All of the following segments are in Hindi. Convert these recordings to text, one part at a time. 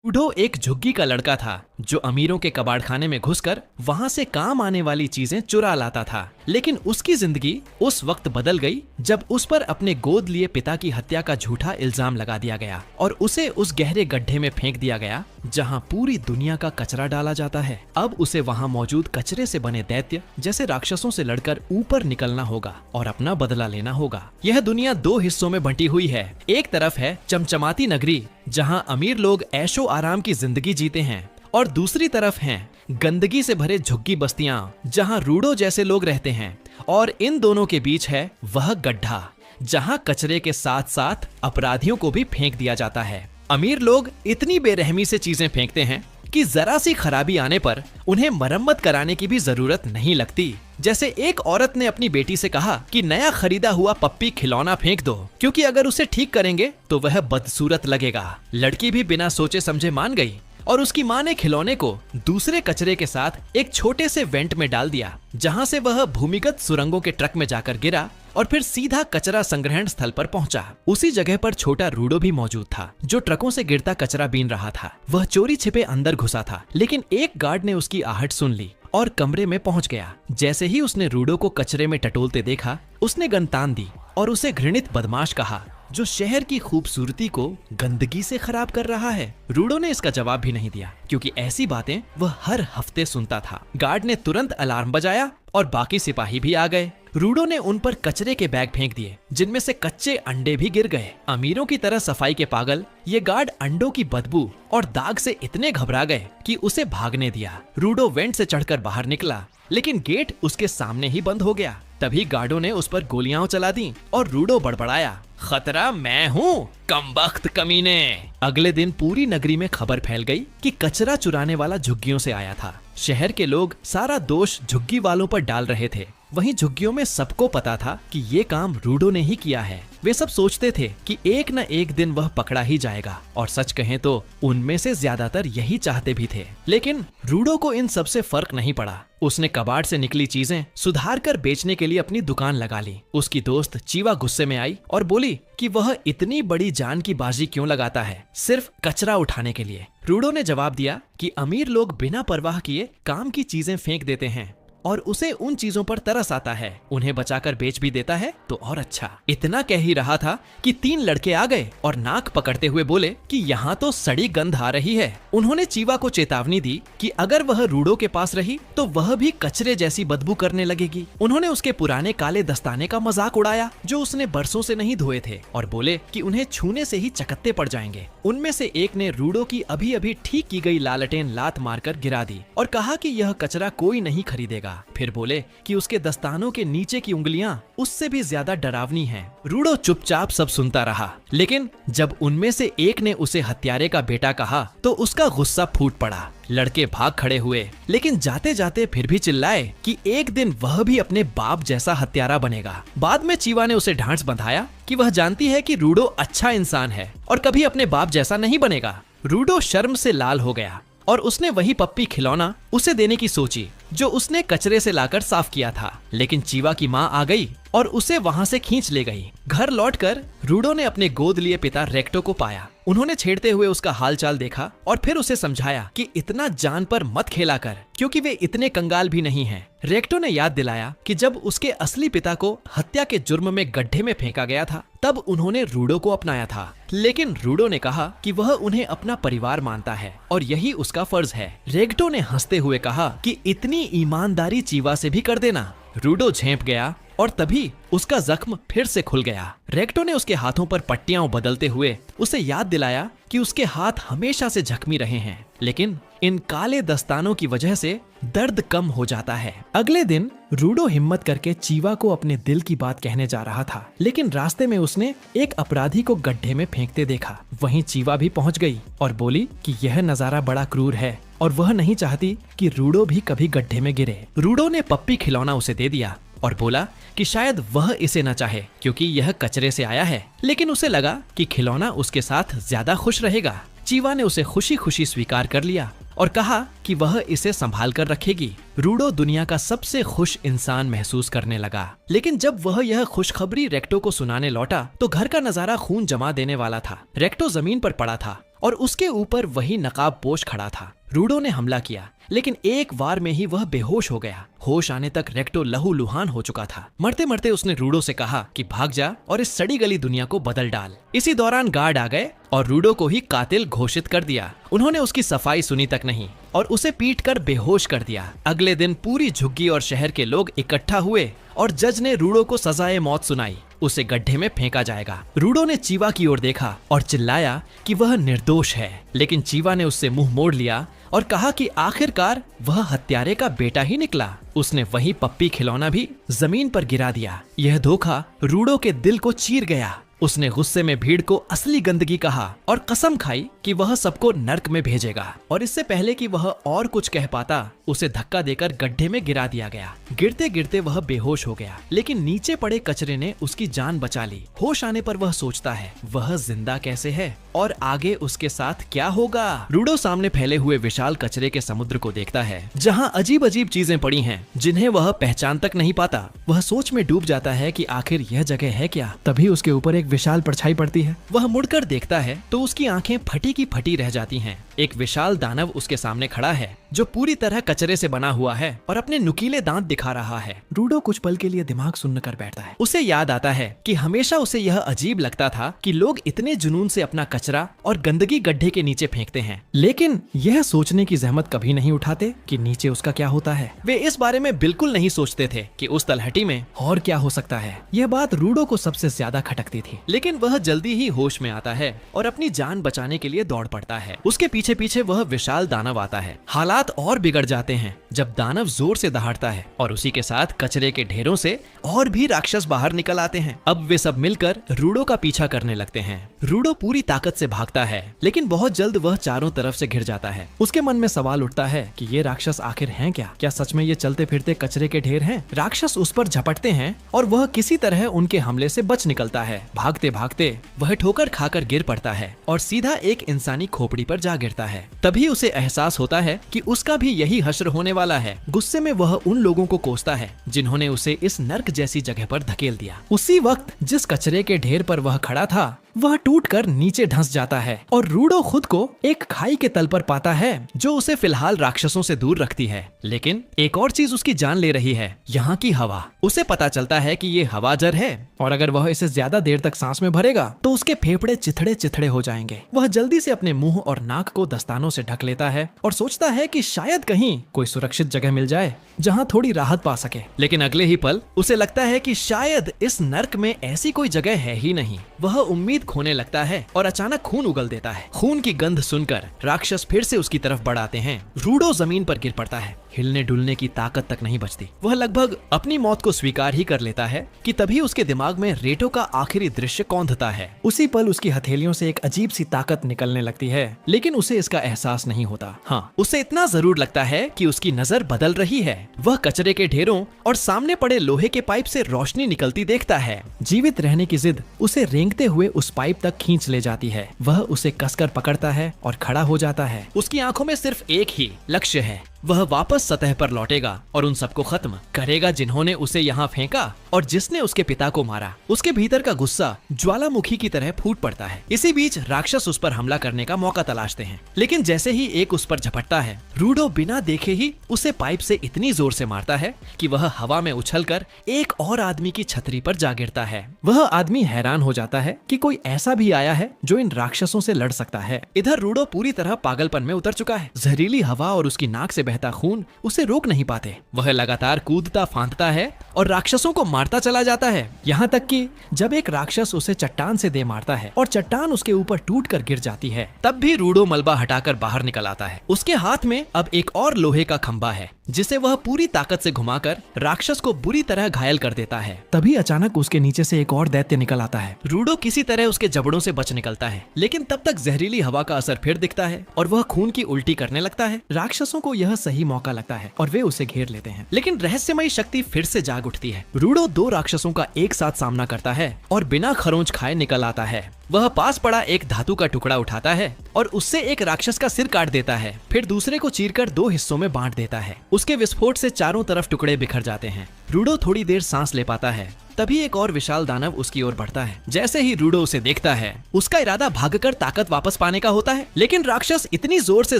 रूडो एक झुग्गी का लड़का था जो अमीरों के कबाड़खाने में घुसकर वहां से काम आने वाली चीजें चुरा लाता था। लेकिन उसकी जिंदगी उस वक्त बदल गई जब उस पर अपने गोद लिए पिता की हत्या का झूठा इल्जाम लगा दिया गया और उसे उस गहरे गड्ढे में फेंक दिया गया जहां पूरी दुनिया का कचरा डाला जाता है। अब उसे वहां मौजूद कचरे से बने दैत्य जैसे राक्षसों से लड़कर ऊपर निकलना होगा और अपना बदला लेना होगा। यह दुनिया दो हिस्सों में बंटी हुई है। एक तरफ है चमचमाती नगरी जहां अमीर लोग ऐशो आराम की जिंदगी जीते हैं और दूसरी तरफ हैं गंदगी से भरे झुग्गी बस्तियां जहां रूडो जैसे लोग रहते हैं। और इन दोनों के बीच है वह गड्ढा जहां कचरे के साथ साथ अपराधियों को भी फेंक दिया जाता है। अमीर लोग इतनी बेरहमी से चीजें फेंकते हैं कि जरा सी खराबी आने पर उन्हें मरम्मत कराने की भी जरूरत नहीं लगती। जैसे एक औरत ने अपनी बेटी से कहा कि नया खरीदा हुआ पप्पी खिलौना फेंक दो क्योंकि अगर उसे ठीक करेंगे तो वह बदसूरत लगेगा। लड़की भी बिना सोचे समझे मान गई और उसकी माँ ने खिलौने को दूसरे कचरे के साथ एक छोटे से वेंट में डाल दिया जहां से वह भूमिगत सुरंगों के ट्रक में जाकर गिरा और फिर सीधा कचरा संग्रहण स्थल पर पहुंचा। उसी जगह पर छोटा रूडो भी मौजूद था जो ट्रकों से गिरता कचरा बीन रहा था। वह चोरी छिपे अंदर घुसा था लेकिन एक गार्ड ने उसकी आहट सुन ली और कमरे में पहुंच गया। जैसे ही उसने रूडो को कचरे में टटोलते देखा उसने गन तान दी और उसे घृणित बदमाश कहा जो शहर की खूबसूरती को गंदगी से खराब कर रहा है। रूडो ने इसका जवाब भी नहीं दिया क्योंकि ऐसी बातें वह हर हफ्ते सुनता था। गार्ड ने तुरंत अलार्म बजाया और बाकी सिपाही भी आ गए। रूडो ने उन पर कचरे के बैग फेंक दिए जिनमें से कच्चे अंडे भी गिर गए। अमीरों की तरह सफाई के पागल ये गार्ड अंडों की बदबू और दाग से इतने घबरा गए कि उसे भागने दिया। रूडो वेंट से चढ़कर बाहर निकला लेकिन गेट उसके सामने ही बंद हो गया। तभी गार्डों ने उस पर गोलियां चला दी और रूडो बड़बड़ाया, खतरा मैं हूँ कमबख्त कमीने। अगले दिन पूरी नगरी में खबर फैल गई कि कचरा चुराने वाला झुग्गियों से आया था। शहर के लोग सारा दोष झुग्गी वालों पर डाल रहे थे। वहीं झुग्गियों में सबको पता था कि ये काम रूडो ने ही किया है। वे सब सोचते थे कि एक न एक दिन वह पकड़ा ही जाएगा और सच कहें तो उनमें से ज्यादातर यही चाहते भी थे। लेकिन रूडो को इन सब से फर्क नहीं पड़ा। उसने कबाड़ से निकली चीजें सुधार कर बेचने के लिए अपनी दुकान लगा ली। उसकी दोस्त चीवा गुस्से में आई और बोली कि वह इतनी बड़ी जान की बाजी क्यों लगाता है सिर्फ कचरा उठाने के लिए। रूडो ने जवाब दिया कि अमीर लोग बिना परवाह किए काम की चीजें फेंक देते हैं और उसे उन चीजों पर तरस आता है। उन्हें बचाकर बेच भी देता है तो और अच्छा। इतना कह ही रहा था कि तीन लड़के आ गए और नाक पकड़ते हुए बोले कि यहाँ तो सड़ी गंध आ रही है। उन्होंने चीवा को चेतावनी दी कि अगर वह रूडो के पास रही तो वह भी कचरे जैसी बदबू करने लगेगी। उन्होंने उसके पुराने काले दस्ताने का मजाक उड़ाया जो उसने बरसों से नहीं धोए थे और बोले कि उन्हें छूने से ही चकत्ते पड़ जाएंगे। उनमें से एक ने रूडो की अभी अभी ठीक की गई लालटेन लात मारकर गिरा दी और कहा कि यह कचरा कोई नहीं खरीदेगा। फिर बोले कि उसके दस्तानों के नीचे की उंगलियां उससे भी ज्यादा डरावनी हैं। रूडो चुपचाप सब सुनता रहा लेकिन जब उनमें से एक ने उसे हत्यारे का बेटा कहा तो उसका गुस्सा फूट पड़ा। लड़के भाग खड़े हुए लेकिन जाते जाते फिर भी चिल्लाए कि एक दिन वह भी अपने बाप जैसा हत्यारा बनेगा। बाद में चीवा ने उसे ढांढस बंधाया कि वह जानती है कि रूडो अच्छा इंसान है और कभी अपने बाप जैसा नहीं बनेगा। रूडो शर्म से लाल हो गया और उसने वही पप्पी खिलौना उसे देने की सोची जो उसने कचरे से लाकर साफ किया था। लेकिन चीवा की माँ आ गई और उसे वहाँ से खींच ले गई। घर लौटकर रूडो ने अपने गोद लिए पिता रेक्टो को पाया। उन्होंने छेड़ते हुए उसका हालचाल देखा और फिर उसे समझाया कि इतना जान पर मत खेला कर क्योंकि वे इतने कंगाल भी नहीं हैं। रेक्टो ने याद दिलाया कि जब उसके असली पिता को हत्या के जुर्म में गड्ढे में फेंका गया था तब उन्होंने रूडो को अपनाया था। लेकिन रूडो ने कहा कि वह उन्हें अपना परिवार मानता है और यही उसका फर्ज है। रेक्टो ने हंसते हुए कहा कि इतनी ईमानदारी चीवा से भी कर देना। रूडो झेंप गया और तभी उसका जख्म फिर से खुल गया। रेक्टो ने उसके हाथों पर पट्टियां बदलते हुए उसे याद दिलाया कि उसके हाथ हमेशा से जख्मी रहे हैं लेकिन इन काले दस्तानों की वजह से दर्द कम हो जाता है। अगले दिन रूडो हिम्मत करके चीवा को अपने दिल की बात कहने जा रहा था लेकिन रास्ते में उसने एक अपराधी को गड्ढे में फेंकते देखा। वहीं चीवा भी पहुंच गई और बोली कि यह नजारा बड़ा क्रूर है और वह नहीं चाहती कि रूडो भी कभी गड्ढे में गिरे। रूडो ने पप्पी खिलौना उसे दे दिया और बोला कि शायद वह इसे न चाहे क्योंकि यह कचरे से आया है। लेकिन उसे लगा कि खिलौना उसके साथ ज्यादा खुश रहेगा। चीवा ने उसे खुशी खुशी स्वीकार कर लिया और कहा कि वह इसे संभाल कर रखेगी। रूडो दुनिया का सबसे खुश इंसान महसूस करने लगा। लेकिन जब वह यह खुशखबरी रेक्टो को सुनाने लौटा तो घर का नजारा खून जमा देने वाला था। रेक्टो जमीन पर पड़ा था और उसके ऊपर वही नकाबपोश खड़ा था। रूडो ने हमला किया, लेकिन एक वार में ही वह बेहोश हो गया। होश आने तक रेक्टो लहूलुहान हो चुका था। मरते मरते उसने रूडो से कहा कि भाग जा और इस सड़ी गली दुनिया को बदल डाल। इसी दौरान गार्ड आ गए और रूडो को ही कातिल घोषित कर दिया। उन्होंने उसकी सफाई सुनी तक नहीं और उसे पीट कर बेहोश कर दिया। अगले दिन पूरी झुग्गी और शहर के लोग इकट्ठा हुए और जज ने रूडो को सजाए मौत सुनाई। उसे गड्ढे में फेंका जाएगा। रूडो ने चीवा की ओर देखा और चिल्लाया कि वह निर्दोष है, लेकिन चीवा ने उससे मुंह मोड़ लिया और कहा कि आखिरकार वह हत्यारे का बेटा ही निकला। उसने वही पप्पी खिलौना भी जमीन पर गिरा दिया। यह धोखा रूडो के दिल को चीर गया। उसने गुस्से में भीड़ को असली गंदगी कहा और कसम खाई कि वह सबको नर्क में भेजेगा। और इससे पहले कि वह और कुछ कह पाता, उसे धक्का देकर गड्ढे में गिरा दिया गया। गिरते गिरते वह बेहोश हो गया, लेकिन नीचे पड़े कचरे ने उसकी जान बचा ली। होश आने पर वह सोचता है वह जिंदा कैसे है और आगे उसके साथ क्या होगा। रूडो सामने फैले हुए विशाल कचरे के समुद्र को देखता है, जहाँ अजीब अजीब चीजें पड़ी हैं, जिन्हें वह पहचान तक नहीं पाता। वह सोच में डूब जाता है कि आखिर यह जगह है क्या। तभी उसके ऊपर एक विशाल परछाई पड़ती है। वह मुड़कर देखता है तो उसकी आंखें फटी की फटी रह जाती हैं। एक विशाल दानव उसके सामने खड़ा है, जो पूरी तरह कचरे से बना हुआ है और अपने नुकीले दांत दिखा रहा है। रूडो कुछ पल के लिए दिमाग सुन्न कर बैठता है। उसे याद आता है कि हमेशा उसे यह अजीब लगता था कि लोग इतने जुनून से अपना कचरा और गंदगी गड्ढे के नीचे फेंकते हैं, लेकिन यह सोचने की जहमत कभी नहीं उठाते कि नीचे उसका क्या होता है। वे इस बारे में बिल्कुल नहीं सोचते थे कि उस तलहटी में और क्या हो सकता है। यह बात रूडो को सबसे ज्यादा खटकती थी, लेकिन वह जल्दी ही होश में आता है और अपनी जान बचाने के लिए दौड़ पड़ता है। उसके पीछे पीछे वह विशाल दानव आता है। हालात और बिगड़ जाते हैं जब दानव जोर से दहाड़ता है और उसी के साथ कचरे के ढेरों से और भी राक्षस बाहर निकल आते हैं। अब वे सब मिलकर रूडो का पीछा करने लगते हैं। रूडो पूरी ताकत से भागता है, लेकिन बहुत जल्द वह चारों तरफ से घिर जाता है। उसके मन में सवाल उठता है कि ये राक्षस आखिर हैं क्या? क्या सच में ये चलते फिरते कचरे के ढेर हैं? राक्षस उस पर झपटते हैं और वह किसी तरह उनके हमले से बच निकलता है। भागते भागते वह ठोकर खाकर गिर पड़ता है और सीधा एक इंसानी खोपड़ी पर जा गिरता है। तभी उसे एहसास होता है कि उसका भी यही हश्र होने वाला है। गुस्से में वह उन लोगों को कोसता है जिन्होंने उसे इस नर्क जैसी जगह पर धकेल दिया। उसी वक्त जिस कचरे के ढेर पर वह खड़ा था, वह टूटकर नीचे धंस जाता है और रूडो खुद को एक खाई के तल पर पाता है, जो उसे फिलहाल राक्षसों से दूर रखती है। लेकिन एक और चीज उसकी जान ले रही है, यहाँ की हवा। उसे पता चलता है कि ये हवा जर है और अगर वह इसे ज्यादा देर तक सांस में भरेगा तो उसके फेफड़े चिथड़े चिथड़े हो जाएंगे। वह जल्दी से अपने मुंह और नाक को दस्तानों से ढक लेता है और सोचता है कि शायद कहीं कोई सुरक्षित जगह मिल जाए जहाँ थोड़ी राहत पा सके। लेकिन अगले ही पल उसे लगता है कि शायद इस नर्क में ऐसी कोई जगह है ही नहीं। वह उम्मीद खोने लगता है और अचानक खून उगल देता है। खून की गंध सुनकर राक्षस फिर से उसकी तरफ बढ़ाते हैं। रूडो जमीन पर गिर पड़ता है। हिलने डुलने की ताकत तक नहीं बचती। वह लगभग अपनी मौत को स्वीकार ही कर लेता है कि तभी उसके दिमाग में रेटो का आखिरी दृश्य कौंधता है। उसी पल उसकी हथेलियों से एक अजीब सी ताकत निकलने लगती है, लेकिन उसे इसका एहसास नहीं होता। हाँ, उसे इतना जरूर लगता है कि उसकी नजर बदल रही है। वह कचरे के ढेरों और सामने पड़े लोहे के पाइप से रोशनी निकलती देखता है। जीवित रहने की जिद उसे रेंगते हुए उस पाइप तक खींच ले जाती है। वह उसे कसकर पकड़ता है और खड़ा हो जाता है। उसकी आंखों में सिर्फ एक ही लक्ष्य है, वह वापस सतह पर लौटेगा और उन सबको खत्म करेगा जिन्होंने उसे यहाँ फेंका और जिसने उसके पिता को मारा। उसके भीतर का गुस्सा ज्वालामुखी की तरह फूट पड़ता है। इसी बीच राक्षस उस पर हमला करने का मौका तलाशते हैं, लेकिन जैसे ही एक उस पर झपटता है, रूडो बिना देखे ही उसे पाइप से इतनी जोर से मारता है कि वह हवा में उछलकर एक और आदमी की छतरी पर जा गिरता है। वह आदमी हैरान हो जाता है कि कोई ऐसा भी आया है जो इन राक्षसों से लड़ सकता है। इधर रूडो पूरी तरह पागलपन में उतर चुका है। जहरीली हवा और उसकी नाक से बहता खून उसे रोक नहीं पाते। वह लगातार कूदता फांदता है और राक्षसों को मारता चला जाता है, यहाँ तक कि जब एक राक्षस उसे चट्टान से दे मारता है और चट्टान उसके ऊपर टूटकर गिर जाती है, तब भी रूडो मलबा हटाकर बाहर निकल आता है। उसके हाथ में अब एक और लोहे का खंभा है, जिसे वह पूरी ताकत से घुमाकर राक्षस को बुरी तरह घायल कर देता है। तभी अचानक उसके नीचे से एक और दैत्य निकल आता है। रूडो किसी तरह उसके जबड़ों से बच निकलता है, लेकिन तब तक जहरीली हवा का असर फिर दिखता है और वह खून की उल्टी करने लगता है। राक्षसों को यह सही मौका लगता है और वे उसे घेर लेते हैं, लेकिन रहस्यमयी शक्ति फिर से जाग उठती है। रूडो दो राक्षसों का एक साथ सामना करता है और बिना खरोंच खाए निकल आता है। वह पास पड़ा एक धातु का टुकड़ा उठाता है और उससे एक राक्षस का सिर काट देता है, फिर दूसरे को चीरकर 2 हिस्सों में बांट देता है। उसके विस्फोट से चारों तरफ टुकड़े बिखर जाते हैं। रूडो थोड़ी देर सांस ले पाता है, तभी एक और विशाल दानव उसकी ओर बढ़ता है। जैसे ही रूडो उसे देखता है, उसका इरादा भागकर ताकत वापस पाने का होता है, लेकिन राक्षस इतनी जोर से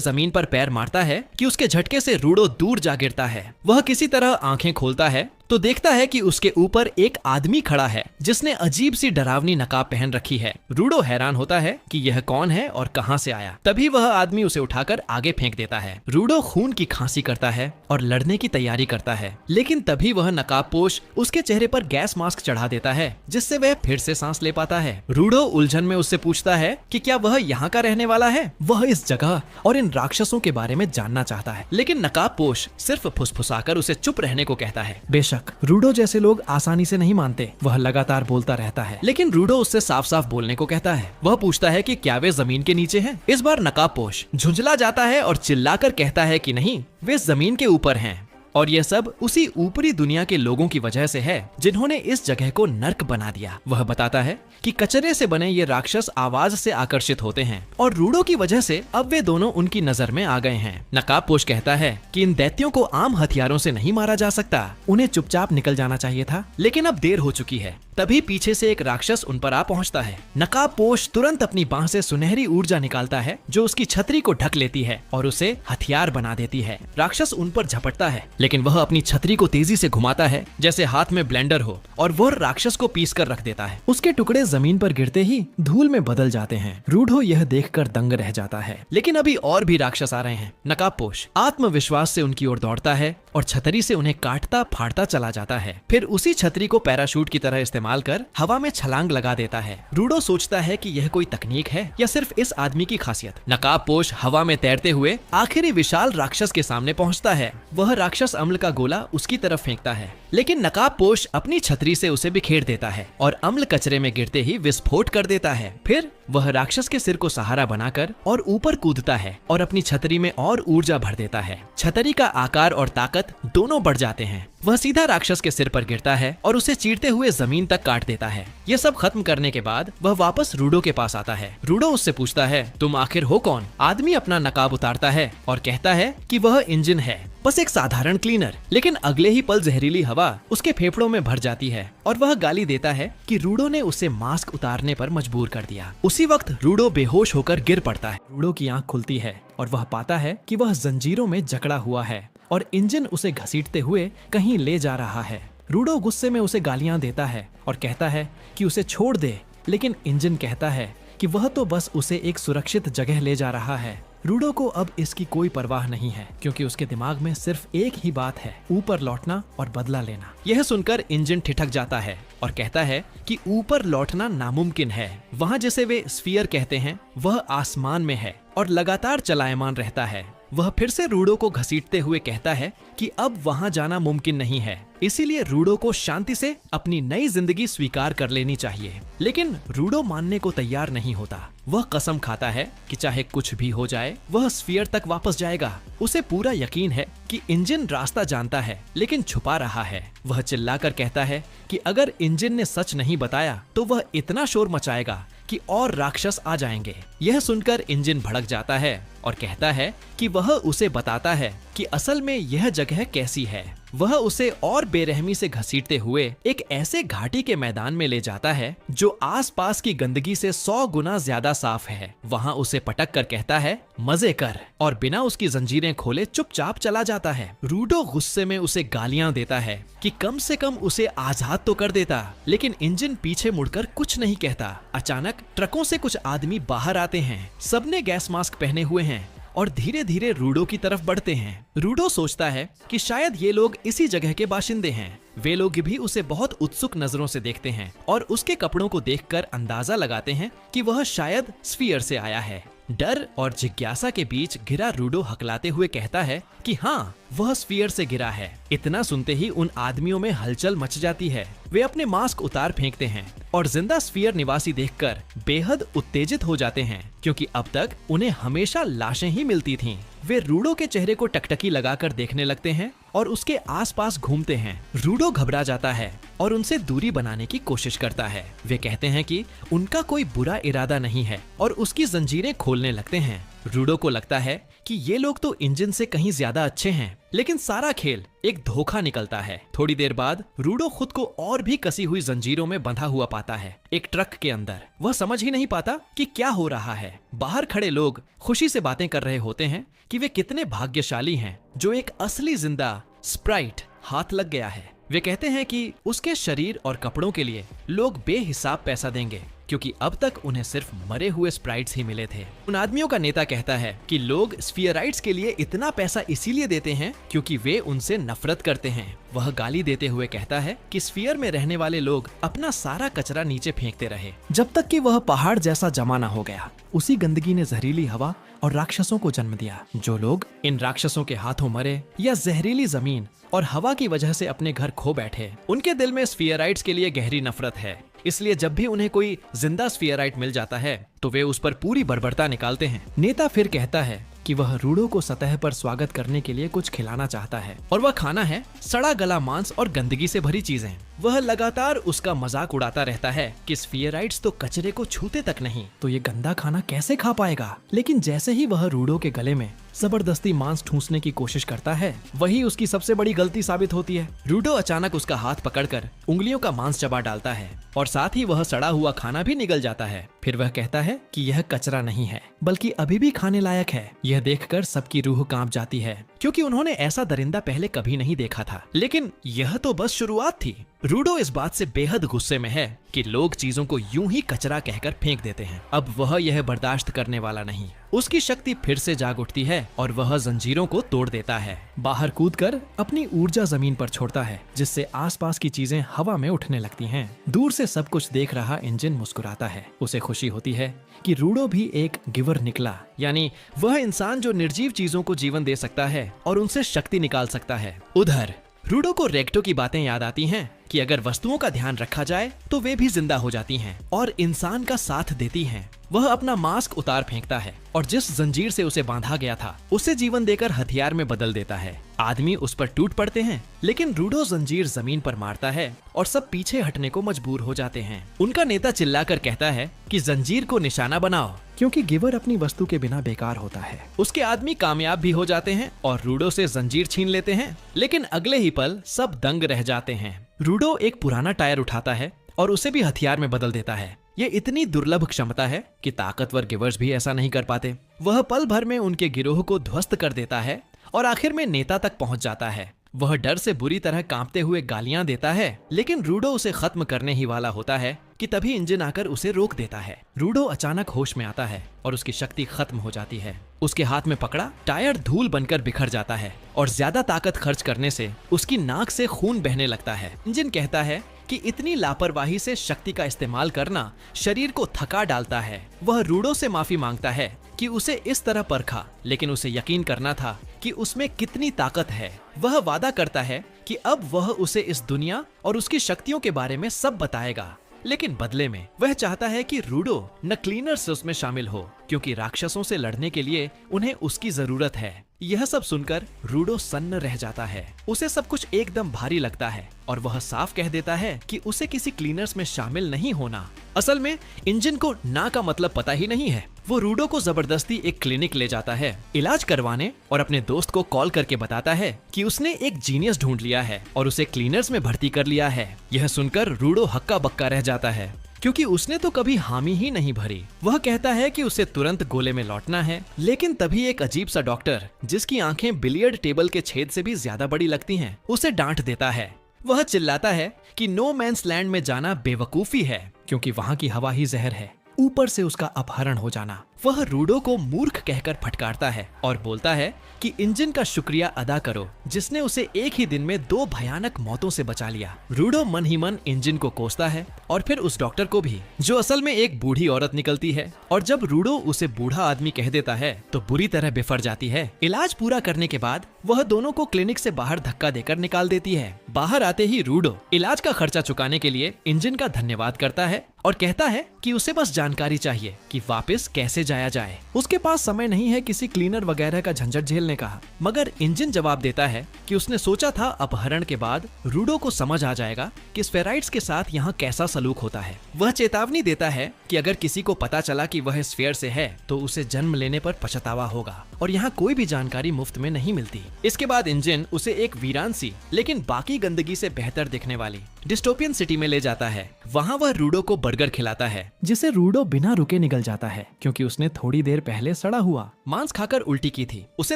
जमीन पर पैर मारता है कि उसके झटके से रूडो दूर जा गिरता है। वह किसी तरह आंखें खोलता है तो देखता है कि उसके ऊपर एक आदमी खड़ा है जिसने अजीब सी डरावनी नकाब पहन रखी है। रूडो हैरान होता है कि यह कौन है और कहां से आया। तभी वह आदमी उसे उठाकर आगे फेंक देता है। रूडो खून की खांसी करता है और लड़ने की तैयारी करता है, लेकिन तभी वह नकाबपोश उसके चेहरे पर गैस मास्क चढ़ा देता है, जिससे वह फिर से सांस ले पाता है। रूडो उलझन में उससे पूछता है कि क्या वह यहाँ का रहने वाला है। वह इस जगह और इन राक्षसों के बारे में जानना चाहता है, लेकिन नकाबपोश सिर्फ फुसफुसाकर उसे चुप रहने को कहता है। बेशक रूडो जैसे लोग आसानी से नहीं मानते। वह लगातार बोलता रहता है, लेकिन रूडो उससे साफ साफ बोलने को कहता है। वह पूछता है कि क्या वे जमीन के नीचे हैं। इस बार नकाबपोश झुंझला जाता है और चिल्लाकर कहता है कि नहीं, वे जमीन के ऊपर हैं और यह सब उसी ऊपरी दुनिया के लोगों की वजह से है जिन्होंने इस जगह को नर्क बना दिया। वह बताता है कि कचरे से बने ये राक्षस आवाज से आकर्षित होते हैं और रूडो की वजह से अब वे दोनों उनकी नजर में आ गए हैं। नकाबपोश कहता है कि इन दैत्यों को आम हथियारों से नहीं मारा जा सकता, उन्हें चुपचाप निकल जाना चाहिए था, लेकिन अब देर हो चुकी है। तभी पीछे से एक राक्षस उन पर आ पहुंचता है। नकाबपोश तुरंत अपनी बांह से सुनहरी ऊर्जा निकालता है जो उसकी छतरी को ढक लेती है और उसे हथियार बना देती है। राक्षस उन पर झपटता है, लेकिन वह अपनी छतरी को तेजी से घुमाता है जैसे हाथ में ब्लेंडर हो और वह राक्षस को पीस कर रख देता है। उसके टुकड़े जमीन पर गिरते ही धूल में बदल जाते हैं। रूडो यह देखकर दंग रह जाता है, लेकिन अभी और भी राक्षस आ रहे हैं। नकाबपोश आत्मविश्वास से उनकी ओर दौड़ता है और छतरी से उन्हें काटता फाड़ता चला जाता है। फिर उसी छतरी को पैराशूट की तरह इस्तेमाल कर हवा में छलांग लगा देता है। रूडो सोचता है कि यह कोई तकनीक है या सिर्फ इस आदमी की खासियत। नकाबपोश हवा में तैरते हुए आखिरी विशाल राक्षस के सामने पहुंचता है। वह राक्षस अम्ल का गोला उसकी तरफ फेंकता है, लेकिन नकाबपोश अपनी छतरी से उसे बिखेर देता है और अम्ल कचरे में गिरते ही विस्फोट कर देता है। फिर वह राक्षस के सिर को सहारा बनाकर और ऊपर कूदता है और अपनी छतरी में और ऊर्जा भर देता है। छतरी का आकार और ताकत दोनों बढ़ जाते हैं। वह सीधा राक्षस के सिर पर गिरता है और उसे चीरते हुए जमीन तक काट देता है। यह सब खत्म करने के बाद वह वापस रूडो के पास आता है। रूडो उससे पूछता है, तुम आखिर हो कौन? आदमी अपना नकाब उतारता है और कहता है कि वह इंजन है, बस एक साधारण क्लीनर। लेकिन अगले ही पल जहरीली हवा उसके फेफड़ों में भर जाती है और वह गाली देता है कि रूडो ने उसे मास्क उतारने पर मजबूर कर दिया। उसी वक्त रूडो बेहोश होकर गिर पड़ता है। रूडो की आंख खुलती है और वह पाता है कि वह जंजीरों में जकड़ा हुआ है और इंजन उसे घसीटते हुए कहीं ले जा रहा है। रूडो गुस्से में उसे गालियां देता है और कहता है कि उसे छोड़ दे, लेकिन इंजन कहता है कि वह तो बस उसे एक सुरक्षित जगह ले जा रहा है। रूडो को अब इसकी कोई परवाह नहीं है, क्योंकि उसके दिमाग में सिर्फ एक ही बात है, ऊपर लौटना और बदला लेना। यह सुनकर इंजन ठिठक जाता है और कहता है कि ऊपर लौटना नामुमकिन है। वहाँ जिसे वे स्फीयर कहते हैं वह आसमान में है और लगातार चलायमान रहता है। वह फिर से रूडो को घसीटते हुए कहता है कि अब वहां जाना मुमकिन नहीं है, इसीलिए रूडो को शांति से अपनी नई जिंदगी स्वीकार कर लेनी चाहिए। लेकिन रूडो मानने को तैयार नहीं होता। वह कसम खाता है कि चाहे कुछ भी हो जाए वह स्फीयर तक वापस जाएगा। उसे पूरा यकीन है कि इंजन रास्ता जानता है लेकिन छुपा रहा है। वह चिल्लाकर कहता है कि अगर इंजन ने सच नहीं बताया तो वह इतना शोर मचाएगा कि और राक्षस आ जाएंगे। यह सुनकर इंजन भड़क जाता है और कहता है कि वह उसे बताता है कि असल में यह जगह कैसी है। वह उसे और बेरहमी से घसीटते हुए एक ऐसे घाटी के मैदान में ले जाता है जो आसपास की गंदगी से 100 गुना ज्यादा साफ है। वहाँ उसे पटक कर कहता है, मजे कर, और बिना उसकी जंजीरें खोले चुपचाप चला जाता है। रूडो गुस्से में उसे गालियां देता है कि कम से कम उसे आजाद तो कर देता, लेकिन इंजन पीछे मुड़कर कुछ नहीं कहता। अचानक ट्रकों से कुछ आदमी बाहर आते हैं। सबने गैस मास्क पहने हुए हैं और धीरे धीरे रूडो की तरफ बढ़ते हैं। रूडो सोचता है कि शायद ये लोग इसी जगह के बाशिंदे हैं। वे लोग भी उसे बहुत उत्सुक नजरों से देखते हैं और उसके कपड़ों को देखकर अंदाजा लगाते हैं कि वह शायद स्फीयर से आया है। डर और जिज्ञासा के बीच गिरा रूडो हकलाते हुए कहता है कि हाँ, वह स्फीयर से गिरा है। इतना सुनते ही उन आदमियों में हलचल मच जाती है। वे अपने मास्क उतार फेंकते हैं और जिंदा स्फीयर निवासी देखकर बेहद उत्तेजित हो जाते हैं, क्योंकि अब तक उन्हें हमेशा लाशें ही मिलती थीं। वे रूडो के चेहरे को टकटकी लगाकर देखने लगते हैं और उसके आसपास घूमते हैं। रूडो घबरा जाता है और उनसे दूरी बनाने की कोशिश करता है। वे कहते हैं कि उनका कोई बुरा इरादा नहीं है और उसकी जंजीरें खोलने लगते हैं। रूडो को लगता है कि ये लोग तो इंजन से कहीं ज्यादा अच्छे हैं, लेकिन सारा खेल एक धोखा निकलता है। थोड़ी देर बाद रूडो खुद को और भी कसी हुई जंजीरों में बंधा हुआ पाता है, एक ट्रक के अंदर। वह समझ ही नहीं पाता कि क्या हो रहा है। बाहर खड़े लोग खुशी से बातें कर रहे होते हैं कि वे कितने भाग्यशाली हैं जो एक असली जिंदा स्प्राइट हाथ लग गया है। वे कहते हैं कि उसके शरीर और कपड़ों के लिए लोग बेहिसाब पैसा देंगे, क्योंकि अब तक उन्हें सिर्फ मरे हुए स्प्राइट्स ही मिले थे। उन आदमियों का नेता कहता है कि लोग स्फीयराइट्स के लिए इतना पैसा इसीलिए देते हैं क्योंकि वे उनसे नफरत करते हैं। वह गाली देते हुए कहता है कि स्फीयर में रहने वाले लोग अपना सारा कचरा नीचे फेंकते रहे जब तक कि वह पहाड़ जैसा जमा न हो गया। उसी गंदगी ने जहरीली हवा और राक्षसों को जन्म दिया। जो लोग इन राक्षसों के हाथों मरे या जहरीली जमीन और हवा की वजह से अपने घर खो बैठे, उनके दिल में स्फीयराइट्स के लिए गहरी नफरत है। इसलिए जब भी उन्हें कोई जिंदा स्फीयराइट मिल जाता है तो वे उस पर पूरी बर्बरता निकालते हैं। नेता फिर कहता है कि वह रूडो को सतह पर स्वागत करने के लिए कुछ खिलाना चाहता है और वह खाना है सड़ा गला मांस और गंदगी से भरी चीजें। वह लगातार उसका मजाक उड़ाता रहता है कि स्फीयराइट्स तो कचरे को छूते तक नहीं, तो ये गंदा खाना कैसे खा पाएगा। लेकिन जैसे ही वह रूडो के गले में जबरदस्ती मांस ठूंसने की कोशिश करता है, वही उसकी सबसे बड़ी गलती साबित होती है। रूडो अचानक उसका हाथ पकड़कर उंगलियों का मांस चबा डालता है और साथ ही वह सड़ा हुआ खाना भी निगल जाता है। फिर वह कहता है कि यह कचरा नहीं है बल्कि अभी भी खाने लायक है। यह देखकर सबकी रूह कांप जाती है, क्योंकि उन्होंने ऐसा दरिंदा पहले कभी नहीं देखा था। लेकिन यह तो बस शुरुआत थी। रूडो इस बात से बेहद गुस्से में है कि लोग चीजों को यूं ही कचरा कहकर फेंक देते हैं। अब वह यह बर्दाश्त करने वाला नहीं। उसकी शक्ति फिर से जाग उठती है और वह जंजीरों को तोड़ देता है। बाहर कूदकर अपनी ऊर्जा जमीन पर छोड़ता है, जिससे आसपास की चीजें हवा में उठने लगती हैं। दूर से सब कुछ देख रहा इंजन मुस्कुराता है। उसे खुशी होती है कि रूडो भी एक गिवर निकला, यानी वह इंसान जो निर्जीव चीजों को जीवन दे सकता है और उनसे शक्ति निकाल सकता है। उधर रूडो को रेक्टो की बातें याद आती हैं कि अगर वस्तुओं का ध्यान रखा जाए तो वे भी जिंदा हो जाती हैं और इंसान का साथ देती हैं। वह अपना मास्क उतार फेंकता है और जिस जंजीर से उसे बांधा गया था उसे जीवन देकर हथियार में बदल देता है। आदमी उस पर टूट पड़ते हैं, लेकिन रूडो जंजीर जमीन पर मारता है और सब पीछे हटने को मजबूर हो जाते हैं। उनका नेता चिल्लाकर कहता है कि जंजीर को निशाना बनाओ, क्योंकि गिवर अपनी वस्तु के बिना बेकार होता है। उसके आदमी कामयाब भी हो जाते हैं और रूडो से जंजीर छीन लेते हैं, लेकिन अगले ही पल सब दंग रह जाते हैं। रूडो एक पुराना टायर उठाता है और उसे भी हथियार में बदल देता है। ये इतनी दुर्लभ क्षमता है कि ताकतवर गिवर्स भी ऐसा नहीं कर पाते। वह पल भर में उनके गिरोह को ध्वस्त कर देता है और आखिर में नेता तक पहुंच जाता है। वह डर से बुरी तरह कांपते हुए गालियां देता है, लेकिन रूडो उसे खत्म करने ही वाला होता है कि तभी इंजन आकर उसे रोक देता है। रूडो अचानक होश में आता है और उसकी शक्ति खत्म हो जाती है। उसके हाथ में पकड़ा टायर धूल बनकर बिखर जाता है और ज्यादा ताकत खर्च करने से उसकी नाक से खून बहने लगता है। इंजन कहता है कि इतनी लापरवाही से शक्ति का इस्तेमाल करना शरीर को थका डालता है। वह रूडो से माफी मांगता है कि उसे इस तरह परखा, लेकिन उसे यकीन करना था कि उसमें कितनी ताकत है। वह वादा करता है कि अब वह उसे इस दुनिया और उसकी शक्तियों के बारे में सब बताएगा, लेकिन बदले में वह चाहता है कि रूडो न क्लीनर्स उसमें शामिल हो, क्योंकि राक्षसों से लड़ने के लिए उन्हें उसकी जरूरत है। यह सब सुनकर रूडो सन्न रह जाता है। उसे सब कुछ एकदम भारी लगता है और वह साफ कह देता है कि उसे किसी क्लीनर्स में शामिल नहीं होना। असल में इंजन को ना का मतलब पता ही नहीं है। वो रूडो को जबरदस्ती एक क्लिनिक ले जाता है इलाज करवाने और अपने दोस्त को कॉल करके बताता है कि उसने एक जीनियस ढूंढ लिया है और उसे क्लीनर्स में भर्ती कर लिया है। यह सुनकर रूडो हक्का बक्का रह जाता है, क्योंकि उसने तो कभी हामी ही नहीं भरी। वह कहता है कि उसे तुरंत गोले में लौटना है, लेकिन तभी एक अजीब सा डॉक्टर, जिसकी आंखें बिलियर्ड टेबल के छेद से भी ज्यादा बड़ी लगती हैं, उसे डांट देता है। वह चिल्लाता है कि नो मैंस लैंड में जाना बेवकूफी है, क्योंकि वहाँ की हवा ही जहर है। ऊपर से उसका अपहरण हो जाना। वह रूडो को मूर्ख कहकर फटकारता है और बोलता है कि इंजन का शुक्रिया अदा करो, जिसने उसे एक ही दिन में 2 भयानक मौतों से बचा लिया। रूडो मन ही मन इंजन को कोसता है और फिर उस डॉक्टर को भी, जो असल में एक बूढ़ी औरत निकलती है। और जब रूडो उसे बूढ़ा आदमी कह देता है तो बुरी तरह बिफर जाती है। इलाज पूरा करने के बाद वह दोनों को क्लिनिक से बाहर धक्का देकर निकाल देती है। बाहर आते ही रूडो इलाज का खर्चा चुकाने के लिए इंजन का धन्यवाद करता है और कहता है कि उसे बस जानकारी चाहिए कि वापस कैसे जाया जाए। उसके पास समय नहीं है किसी क्लीनर वगैरह का झंझट झेलने का। मगर इंजन जवाब देता है कि उसने सोचा था अपहरण के बाद रूडो को समझ आ जाएगा कि स्फेराइट्स के साथ यहाँ कैसा सलूक होता है। वह चेतावनी देता है कि अगर किसी को पता चला कि वह स्फेयर से है तो उसे जन्म लेने पर पछतावा होगा और यहाँ कोई भी जानकारी मुफ्त में नहीं मिलती। इसके बाद इंजन उसे एक वीरान सी लेकिन बाकी गंदगी से बेहतर दिखने वाली डिस्टोपियन सिटी में ले जाता है। वहाँ वह रूडो को बर्गर खिलाता है, जिसे रूडो बिना रुके निगल जाता है क्योंकि उसने थोड़ी देर पहले सड़ा हुआ मांस खाकर उल्टी की थी। उसे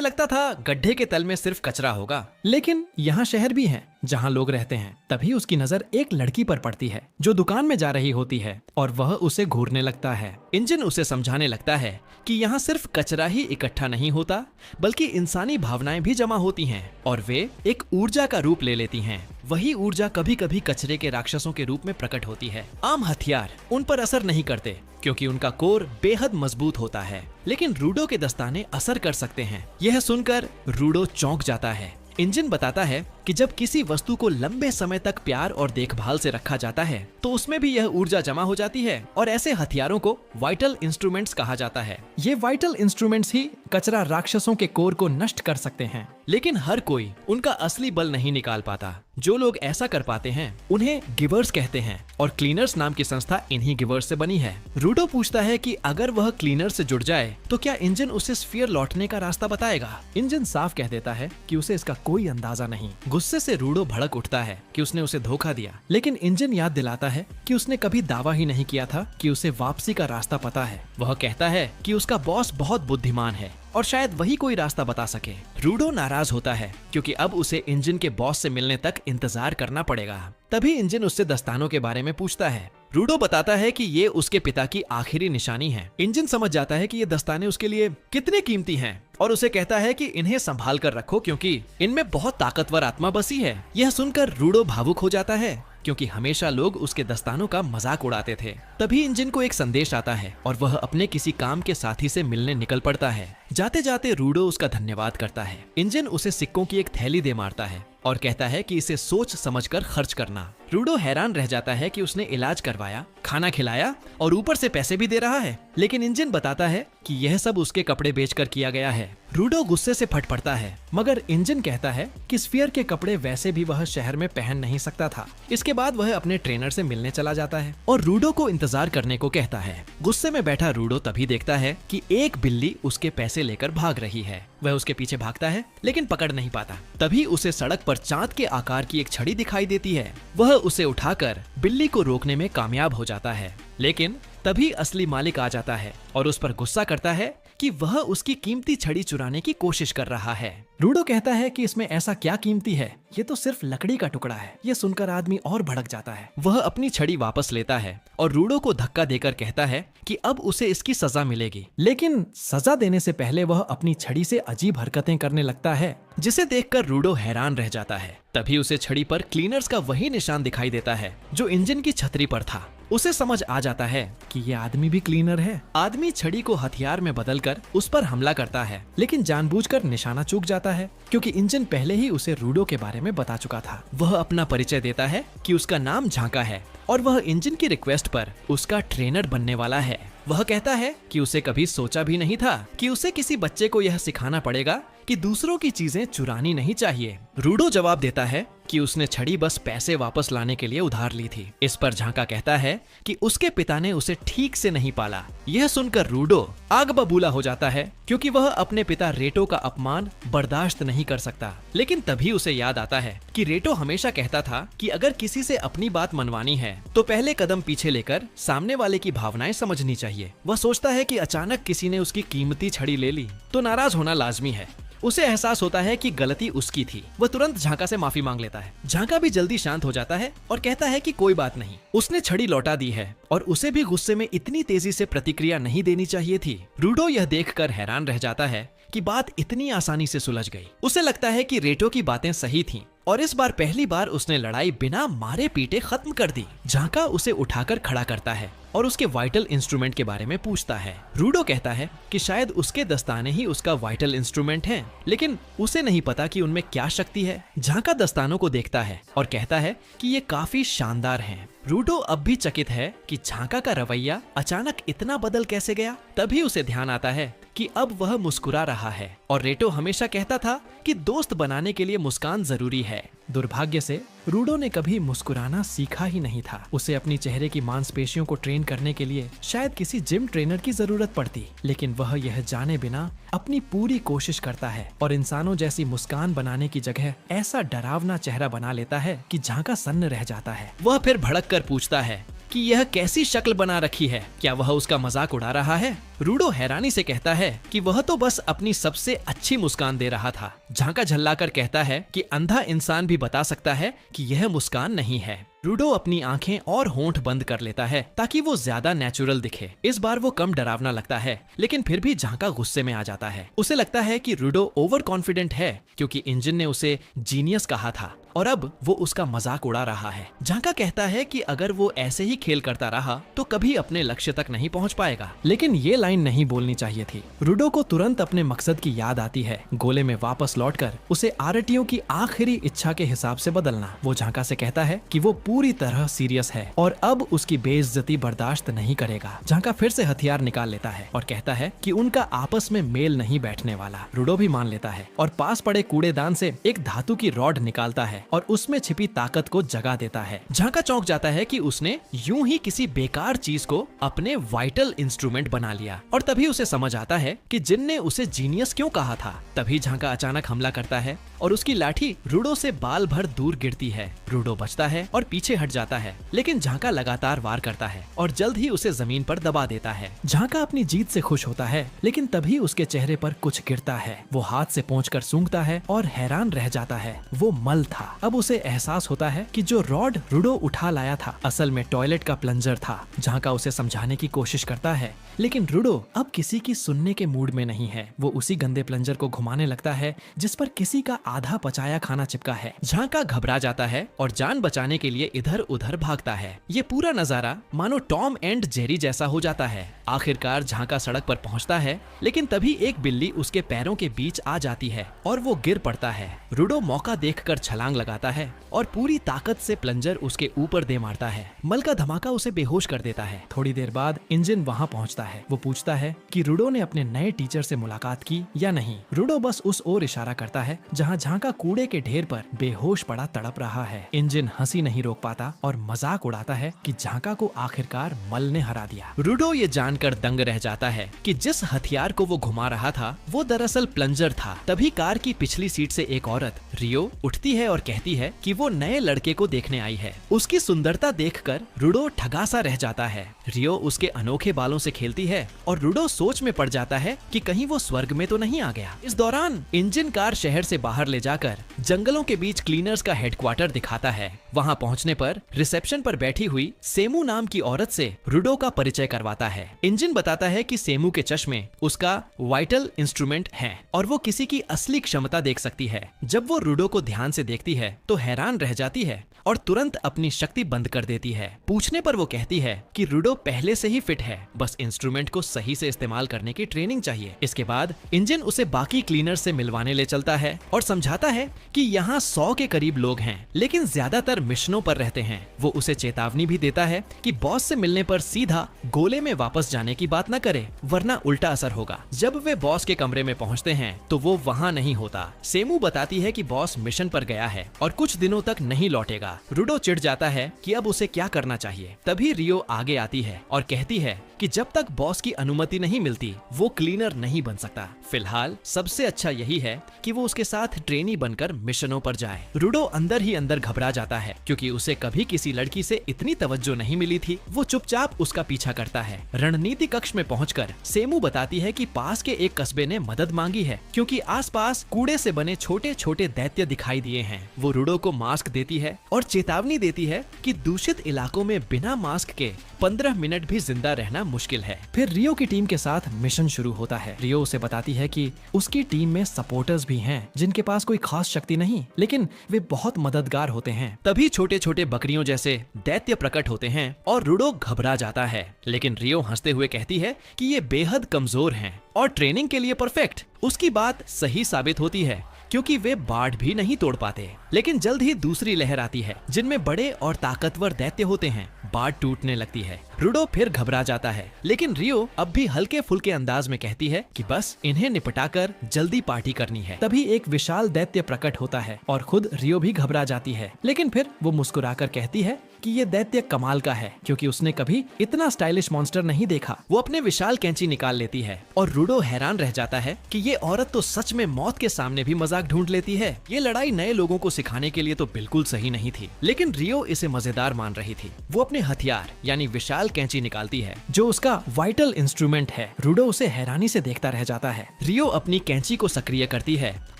लगता था गड्ढे के तल में सिर्फ कचरा होगा, लेकिन यहाँ शहर भी है जहाँ लोग रहते हैं। तभी उसकी नजर एक लड़की पर पड़ती है जो दुकान में जा रही होती है और वह उसे घूरने लगता है। इंजन उसे समझाने लगता है कि यहाँ सिर्फ कचरा ही इकट्ठा नहीं होता बल्कि इंसानी भावनाएं भी जमा होती हैं और वे एक ऊर्जा का रूप ले लेती हैं। वही ऊर्जा कभी कभी कचरे के राक्षसों के रूप में प्रकट होती है। आम हथियार उन पर असर नहीं करते क्योंकि उनका कोर बेहद मजबूत होता है, लेकिन रूडो के दस्ताने असर कर सकते हैं। यह सुनकर रूडो चौंक जाता है। इंजन बताता है कि जब किसी वस्तु को लंबे समय तक प्यार और देखभाल से रखा जाता है तो उसमें भी यह ऊर्जा जमा हो जाती है और ऐसे हथियारों को वाइटल इंस्ट्रूमेंट्स कहा जाता है। ये वाइटल इंस्ट्रूमेंट्स ही कचरा राक्षसों के कोर को नष्ट कर सकते हैं, लेकिन हर कोई उनका असली बल नहीं निकाल पाता। जो लोग ऐसा कर पाते हैं उन्हें गिवर्स कहते हैं और क्लीनर्स नाम की संस्था इन्हीं गिवर्स से बनी है। रूडो पूछता है कि अगर वह क्लीनर से जुड़ जाए तो क्या इंजन उसे स्फीयर लौटने का रास्ता बताएगा। इंजन साफ कह देता है कि उसे इसका कोई अंदाजा नहीं। गुस्से से रूडो भड़क उठता है कि उसने उसे धोखा दिया, लेकिन इंजन याद दिलाता है कि उसने कभी दावा ही नहीं किया था कि उसे वापसी का रास्ता पता है। वह कहता है कि उसका बॉस बहुत बुद्धिमान है और शायद वही कोई रास्ता बता सके। रूडो नाराज होता है क्योंकि अब उसे इंजन के बॉस से मिलने तक इंतजार करना पड़ेगा। तभी इंजन उससे दस्तानों के बारे में पूछता है। रूडो बताता है कि ये उसके पिता की आखिरी निशानी है। इंजन समझ जाता है कि ये दस्ताने उसके लिए कितने कीमती हैं और उसे कहता है कि इन्हें संभाल कर रखो क्योंकि इनमें बहुत ताकतवर आत्मा बसी है। यह सुनकर रूडो भावुक हो जाता है क्योंकि हमेशा लोग उसके दस्तानों का मजाक उड़ाते थे। तभी इंजन को एक संदेश आता है और वह अपने किसी काम के साथी से मिलने निकल पड़ता है। जाते जाते रूडो उसका धन्यवाद करता है। इंजन उसे सिक्कों की एक थैली दे मारता है और कहता है कि इसे सोच समझकर खर्च करना। रूडो हैरान रह जाता है कि उसने इलाज करवाया, खाना खिलाया और ऊपर से पैसे भी दे रहा है, लेकिन इंजन बताता है कि यह सब उसके कपड़े बेचकर किया गया है। रूडो गुस्से से फट पड़ता है, मगर इंजन कहता है कि स्फीयर के कपड़े वैसे भी वह शहर में पहन नहीं सकता था। इसके बाद वह अपने ट्रेनर से मिलने चला जाता है और रूडो को इंतजार करने को कहता है। गुस्से में बैठा रूडो तभी देखता है कि एक बिल्ली उसके पैसे लेकर भाग रही है। वह उसके पीछे भागता है लेकिन पकड़ नहीं पाता। तभी उसे सड़क पर चांद के आकार की एक छड़ी दिखाई देती है। वह उसे उठाकर बिल्ली को रोकने में कामयाब हो जाता है, लेकिन तभी असली मालिक आ जाता है और उस पर गुस्सा करता है कि वह उसकी कीमती छड़ी चुराने की कोशिश कर रहा है। रूडो कहता है कि इसमें ऐसा क्या कीमती है, ये तो सिर्फ लकड़ी का टुकड़ा है। ये सुनकर आदमी और भड़क जाता है। वह अपनी छड़ी वापस लेता है और रूडो को धक्का देकर कहता है कि अब उसे इसकी सजा मिलेगी, लेकिन सजा देने से पहले वह अपनी छड़ी से अजीब हरकतें करने लगता है, जिसे देखकर रूडो हैरान रह जाता है। तभी उसे छड़ी पर क्लीनर्स का वही निशान दिखाई देता है जो इंजन की छतरी पर था। उसे समझ आ जाता है कि ये आदमी भी क्लीनर है। आदमी छड़ी को हथियार में बदलकर उस पर हमला करता है, लेकिन जानबूझकर निशाना चूक जाता है क्योंकि इंजन पहले ही उसे रूडो के बारे में बता चुका था। वह अपना परिचय देता है कि उसका नाम झांका है और वह इंजन की रिक्वेस्ट पर उसका ट्रेनर बनने वाला है। वह कहता है कि उसे कभी सोचा भी नहीं था कि उसे किसी बच्चे को यह सिखाना पड़ेगा कि दूसरों की चीजें चुरानी नहीं चाहिए। रूडो जवाब देता है कि उसने छड़ी बस पैसे वापस लाने के लिए उधार ली थी। इस पर झांका कहता है कि उसके पिता ने उसे ठीक से नहीं पाला। यह सुनकर रूडो आग बबूला हो जाता है क्योंकि वह अपने पिता रेटो का अपमान बर्दाश्त नहीं कर सकता। लेकिन तभी उसे याद आता है कि रेटो हमेशा कहता था कि अगर किसी से अपनी बात मनवानी है तो पहले कदम पीछे लेकर सामने वाले की भावनाएं समझनी चाहिए। वह सोचता है कि अचानक किसी ने उसकी कीमती छड़ी ले ली तो नाराज होना लाजमी है। उसे एहसास होता है कि गलती उसकी थी। वह तुरंत झांका से माफी मांग लेता है। झांका भी जल्दी शांत हो जाता है और कहता है कि कोई बात नहीं, उसने छड़ी लौटा दी है और उसे भी गुस्से में इतनी तेजी से प्रतिक्रिया नहीं देनी चाहिए थी। रूडो यह देखकर हैरान रह जाता है कि बात इतनी आसानी से सुलझ गई। उसे लगता है कि रेटो की बातें सही थीं और इस बार पहली बार उसने लड़ाई बिना मारे पीटे खत्म कर दी। झांका उसे उठाकर खड़ा करता है और उसके वाइटल इंस्ट्रूमेंट के बारे में पूछता है। रूडो कहता है कि शायद उसके दस्ताने ही उसका वाइटल इंस्ट्रूमेंट हैं, लेकिन उसे नहीं पता कि उनमें क्या शक्ति है। झांका दस्तानों को देखता है और कहता है कि ये काफी शानदार हैं। रूडो अब भी चकित है कि झांका का रवैया अचानक इतना बदल कैसे गया। तभी उसे ध्यान आता है कि अब वह मुस्कुरा रहा है और रेटो हमेशा कहता था कि दोस्त बनाने के लिए मुस्कान जरूरी है। दुर्भाग्य से रूडो ने कभी मुस्कुराना सीखा ही नहीं था। उसे अपनी चेहरे की मांसपेशियों को ट्रेन करने के लिए शायद किसी जिम ट्रेनर की जरूरत पड़ती, लेकिन वह यह जाने बिना अपनी पूरी कोशिश करता है और इंसानों जैसी मुस्कान बनाने की जगह ऐसा डरावना चेहरा बना लेता है कि झांका सन्न रह जाता है। वह फिर भड़क कर पूछता है कि यह कैसी शक्ल बना रखी है, क्या वह उसका मजाक उड़ा रहा है? रूडो हैरानी से कहता है कि वह तो बस अपनी सबसे अच्छी मुस्कान दे रहा था। झांका झल्लाकर कहता है कि अंधा इंसान भी बता सकता है कि यह मुस्कान नहीं है। रूडो अपनी आंखें और होंठ बंद कर लेता है ताकि वो ज्यादा नेचुरल दिखे। इस बार वो कम डरावना लगता है, लेकिन फिर भी झांका गुस्से में आ जाता है। उसे लगता है कि रूडो ओवर कॉन्फिडेंट है क्योंकि इंजन ने उसे जीनियस कहा था और अब वो उसका मजाक उड़ा रहा है। झांका कहता है कि अगर वो ऐसे ही खेल करता रहा तो कभी अपने लक्ष्य तक नहीं पहुंच पाएगा, लेकिन ये लाइन नहीं बोलनी चाहिए थी। रूडो को तुरंत अपने मकसद की याद आती है, गोले में वापस लौटकर उसे आरटियों की आखिरी इच्छा के हिसाब से बदलना। वो झांका से कहता है कि वो पूरी तरह सीरियस है और अब उसकी बेइज्जती बर्दाश्त नहीं करेगा। झांका फिर से हथियार निकाल लेता है और कहता है कि उनका आपस में मेल नहीं बैठने वाला। रूडो भी मान लेता है और पास पड़े कूड़ेदान से एक धातु की रॉड निकालता है और उसमें छिपी ताकत को जगा देता है। झांका चौंक जाता है कि उसने यूं ही किसी बेकार चीज को अपने वाइटल इंस्ट्रूमेंट बना लिया और तभी उसे समझ आता है कि जिन ने उसे जीनियस क्यों कहा था। तभी झांका अचानक हमला करता है और उसकी लाठी रूडो से बाल भर दूर गिरती है। रूडो बचता है और पीछे हट जाता है, लेकिन झांका लगातार वार करता है और जल्द ही उसे जमीन पर दबा देता है। झांका अपनी जीत से खुश होता है, लेकिन तभी उसके चेहरे पर कुछ गिरता है। वो हाथ से पोंछकर सूंघता है और हैरान रह जाता है। वो मल था। अब उसे एहसास होता है कि जो रॉड रूडो उठा लाया था असल में टॉयलेट का प्लंजर था। झांका उसे समझाने की कोशिश करता है, लेकिन रूडो अब किसी की सुनने के मूड में नहीं है। वो उसी गंदे प्लंजर को घुमाने लगता है जिस पर किसी का आधा पचाया खाना चिपका है। झांका घबरा जाता है और जान बचाने के लिए इधर उधर भागता है। ये पूरा नजारा मानो टॉम एंड जेरी जैसा हो जाता है। आखिरकार झांका सड़क पर पहुंचता है, लेकिन तभी एक बिल्ली उसके पैरों के बीच आ जाती है और वो गिर पड़ता है। रूडो मौका देखकर छलांग लगाता है और पूरी ताकत से प्लंजर उसके ऊपर दे मारता है। मल का धमाका उसे बेहोश कर देता है। थोड़ी देर बाद इंजन वहाँ पहुँचता है। वो पूछता है कि रूडो ने अपने नए टीचर से मुलाकात की या नहीं। रूडो बस उस ओर इशारा करता है जहाँ झांका कूड़े के ढेर पर बेहोश पड़ा तड़प रहा है। इंजन हंसी नहीं रोक पाता और मजाक उड़ाता है कि झांका को आखिरकार मल ने हरा दिया। रूडो ये जानकर दंग रह जाता है कि जिस हथियार को वो घुमा रहा था वो दरअसल प्लंजर था। तभी कार की पिछली सीट से एक औरत रियो उठती है और कहती है कि वो नए लड़के को देखने आई है। उसकी सुंदरता देखकर रूडो ठगा सा रह जाता है। रियो उसके अनोखे बालों से खेलती है और रूडो सोच में पड़ जाता है कि कहीं वो स्वर्ग में तो नहीं आ गया। इस दौरान इंजन कार शहर से बाहर ले जाकर जंगलों के बीच क्लीनर्स का हेडक्वार्टर दिखाता है। वहाँ पहुँचने पर रिसेप्शन पर बैठी हुई सेमू नाम की औरत से रूडो का परिचय करवाता है। इंजन बताता है कि सेमू के चश्मे उसका वाइटल इंस्ट्रूमेंट हैं और वो किसी की असली क्षमता देख सकती है। जब वो रूडो को ध्यान से देखती है तो हैरान रह जाती है और तुरंत अपनी शक्ति बंद कर देती है। पूछने पर वो कहती है कि रूडो पहले से ही फिट है, बस इंस्ट्रूमेंट को सही से इस्तेमाल करने की ट्रेनिंग चाहिए। इसके बाद इंजन उसे बाकी क्लीनर से मिलवाने ले चलता है और समझाता है कि यहाँ 100 के करीब लोग हैं, लेकिन ज्यादातर मिशनों पर रहते हैं। वो उसे चेतावनी भी देता है कि बॉस से मिलने पर सीधा गोले में वापस जाने की बात न करे, वरना उल्टा असर होगा। जब वे बॉस के कमरे में पहुँचते हैं तो वो वहाँ नहीं होता। सेमू बताती है कि बॉस मिशन पर गया है और कुछ दिनों तक नहीं लौटेगा। रूडो चिढ़ जाता है कि अब उसे क्या करना चाहिए। तभी रियो आगे आती है और कहती है कि जब तक बॉस की अनुमति नहीं मिलती वो क्लीनर नहीं बन सकता। फिलहाल सबसे अच्छा यही है कि वो उसके साथ ट्रेनी बनकर मिशनों पर जाए। रूडो अंदर ही अंदर घबरा जाता है क्योंकि उसे कभी किसी लड़की से इतनी तवज्जो नहीं मिली थी। वो चुपचाप उसका पीछा करता है। रणनीति कक्ष में पहुंचकर सेमू बताती है कि पास के एक कस्बे ने मदद मांगी है क्योंकि आसपास कूड़े से बने छोटे छोटे दैत्य दिखाई दिए हैं। वो रूडो को मास्क देती है और चेतावनी देती है कि दूषित इलाकों में बिना मास्क के 15 मिनट भी जिंदा रहना मुश्किल है। फिर रियो की टीम के साथ मिशन शुरू होता है। रियो उसे बताती है कि उसकी टीम में सपोर्टर्स भी हैं जिनके पास कोई खास शक्ति नहीं, लेकिन वे बहुत मददगार होते हैं। तभी छोटे छोटे बकरियों जैसे दैत्य प्रकट होते हैं और रूडो घबरा जाता है, लेकिन रियो हंसते हुए कहती है कि ये बेहद कमजोर हैं और ट्रेनिंग के लिए परफेक्ट। उसकी बात सही साबित होती है क्योंकि वे बाढ़ भी नहीं तोड़ पाते। लेकिन जल्द ही दूसरी लहर आती है जिनमें बड़े और ताकतवर दैत्य होते हैं। बाढ़ टूटने लगती है। रूडो फिर घबरा जाता है, लेकिन रियो अब भी हल्के फुल्के अंदाज में कहती है कि बस इन्हें निपटाकर जल्दी पार्टी करनी है। तभी एक विशाल दैत्य प्रकट होता है और खुद रियो भी घबरा जाती है, लेकिन फिर वो मुस्कुराकर कहती है कि ये दैत्य कमाल का है क्योंकि उसने कभी इतना स्टाइलिश मॉन्स्टर नहीं देखा। वो अपने विशाल कैंची निकाल लेती है और रूडो हैरान रह जाता है कि ये औरत तो सच में मौत के सामने भी मजाक ढूंढ लेती है। ये लड़ाई नए लोगों को सिखाने के लिए तो बिल्कुल सही नहीं थी, लेकिन रियो इसे मजेदार मान रही थी। वो अपने हथियार यानी विशाल कैंची निकालती है जो उसका वाइटल इंस्ट्रूमेंट है। रूडो उसे हैरानी से देखता रह जाता है। रियो अपनी कैंची को सक्रिय करती है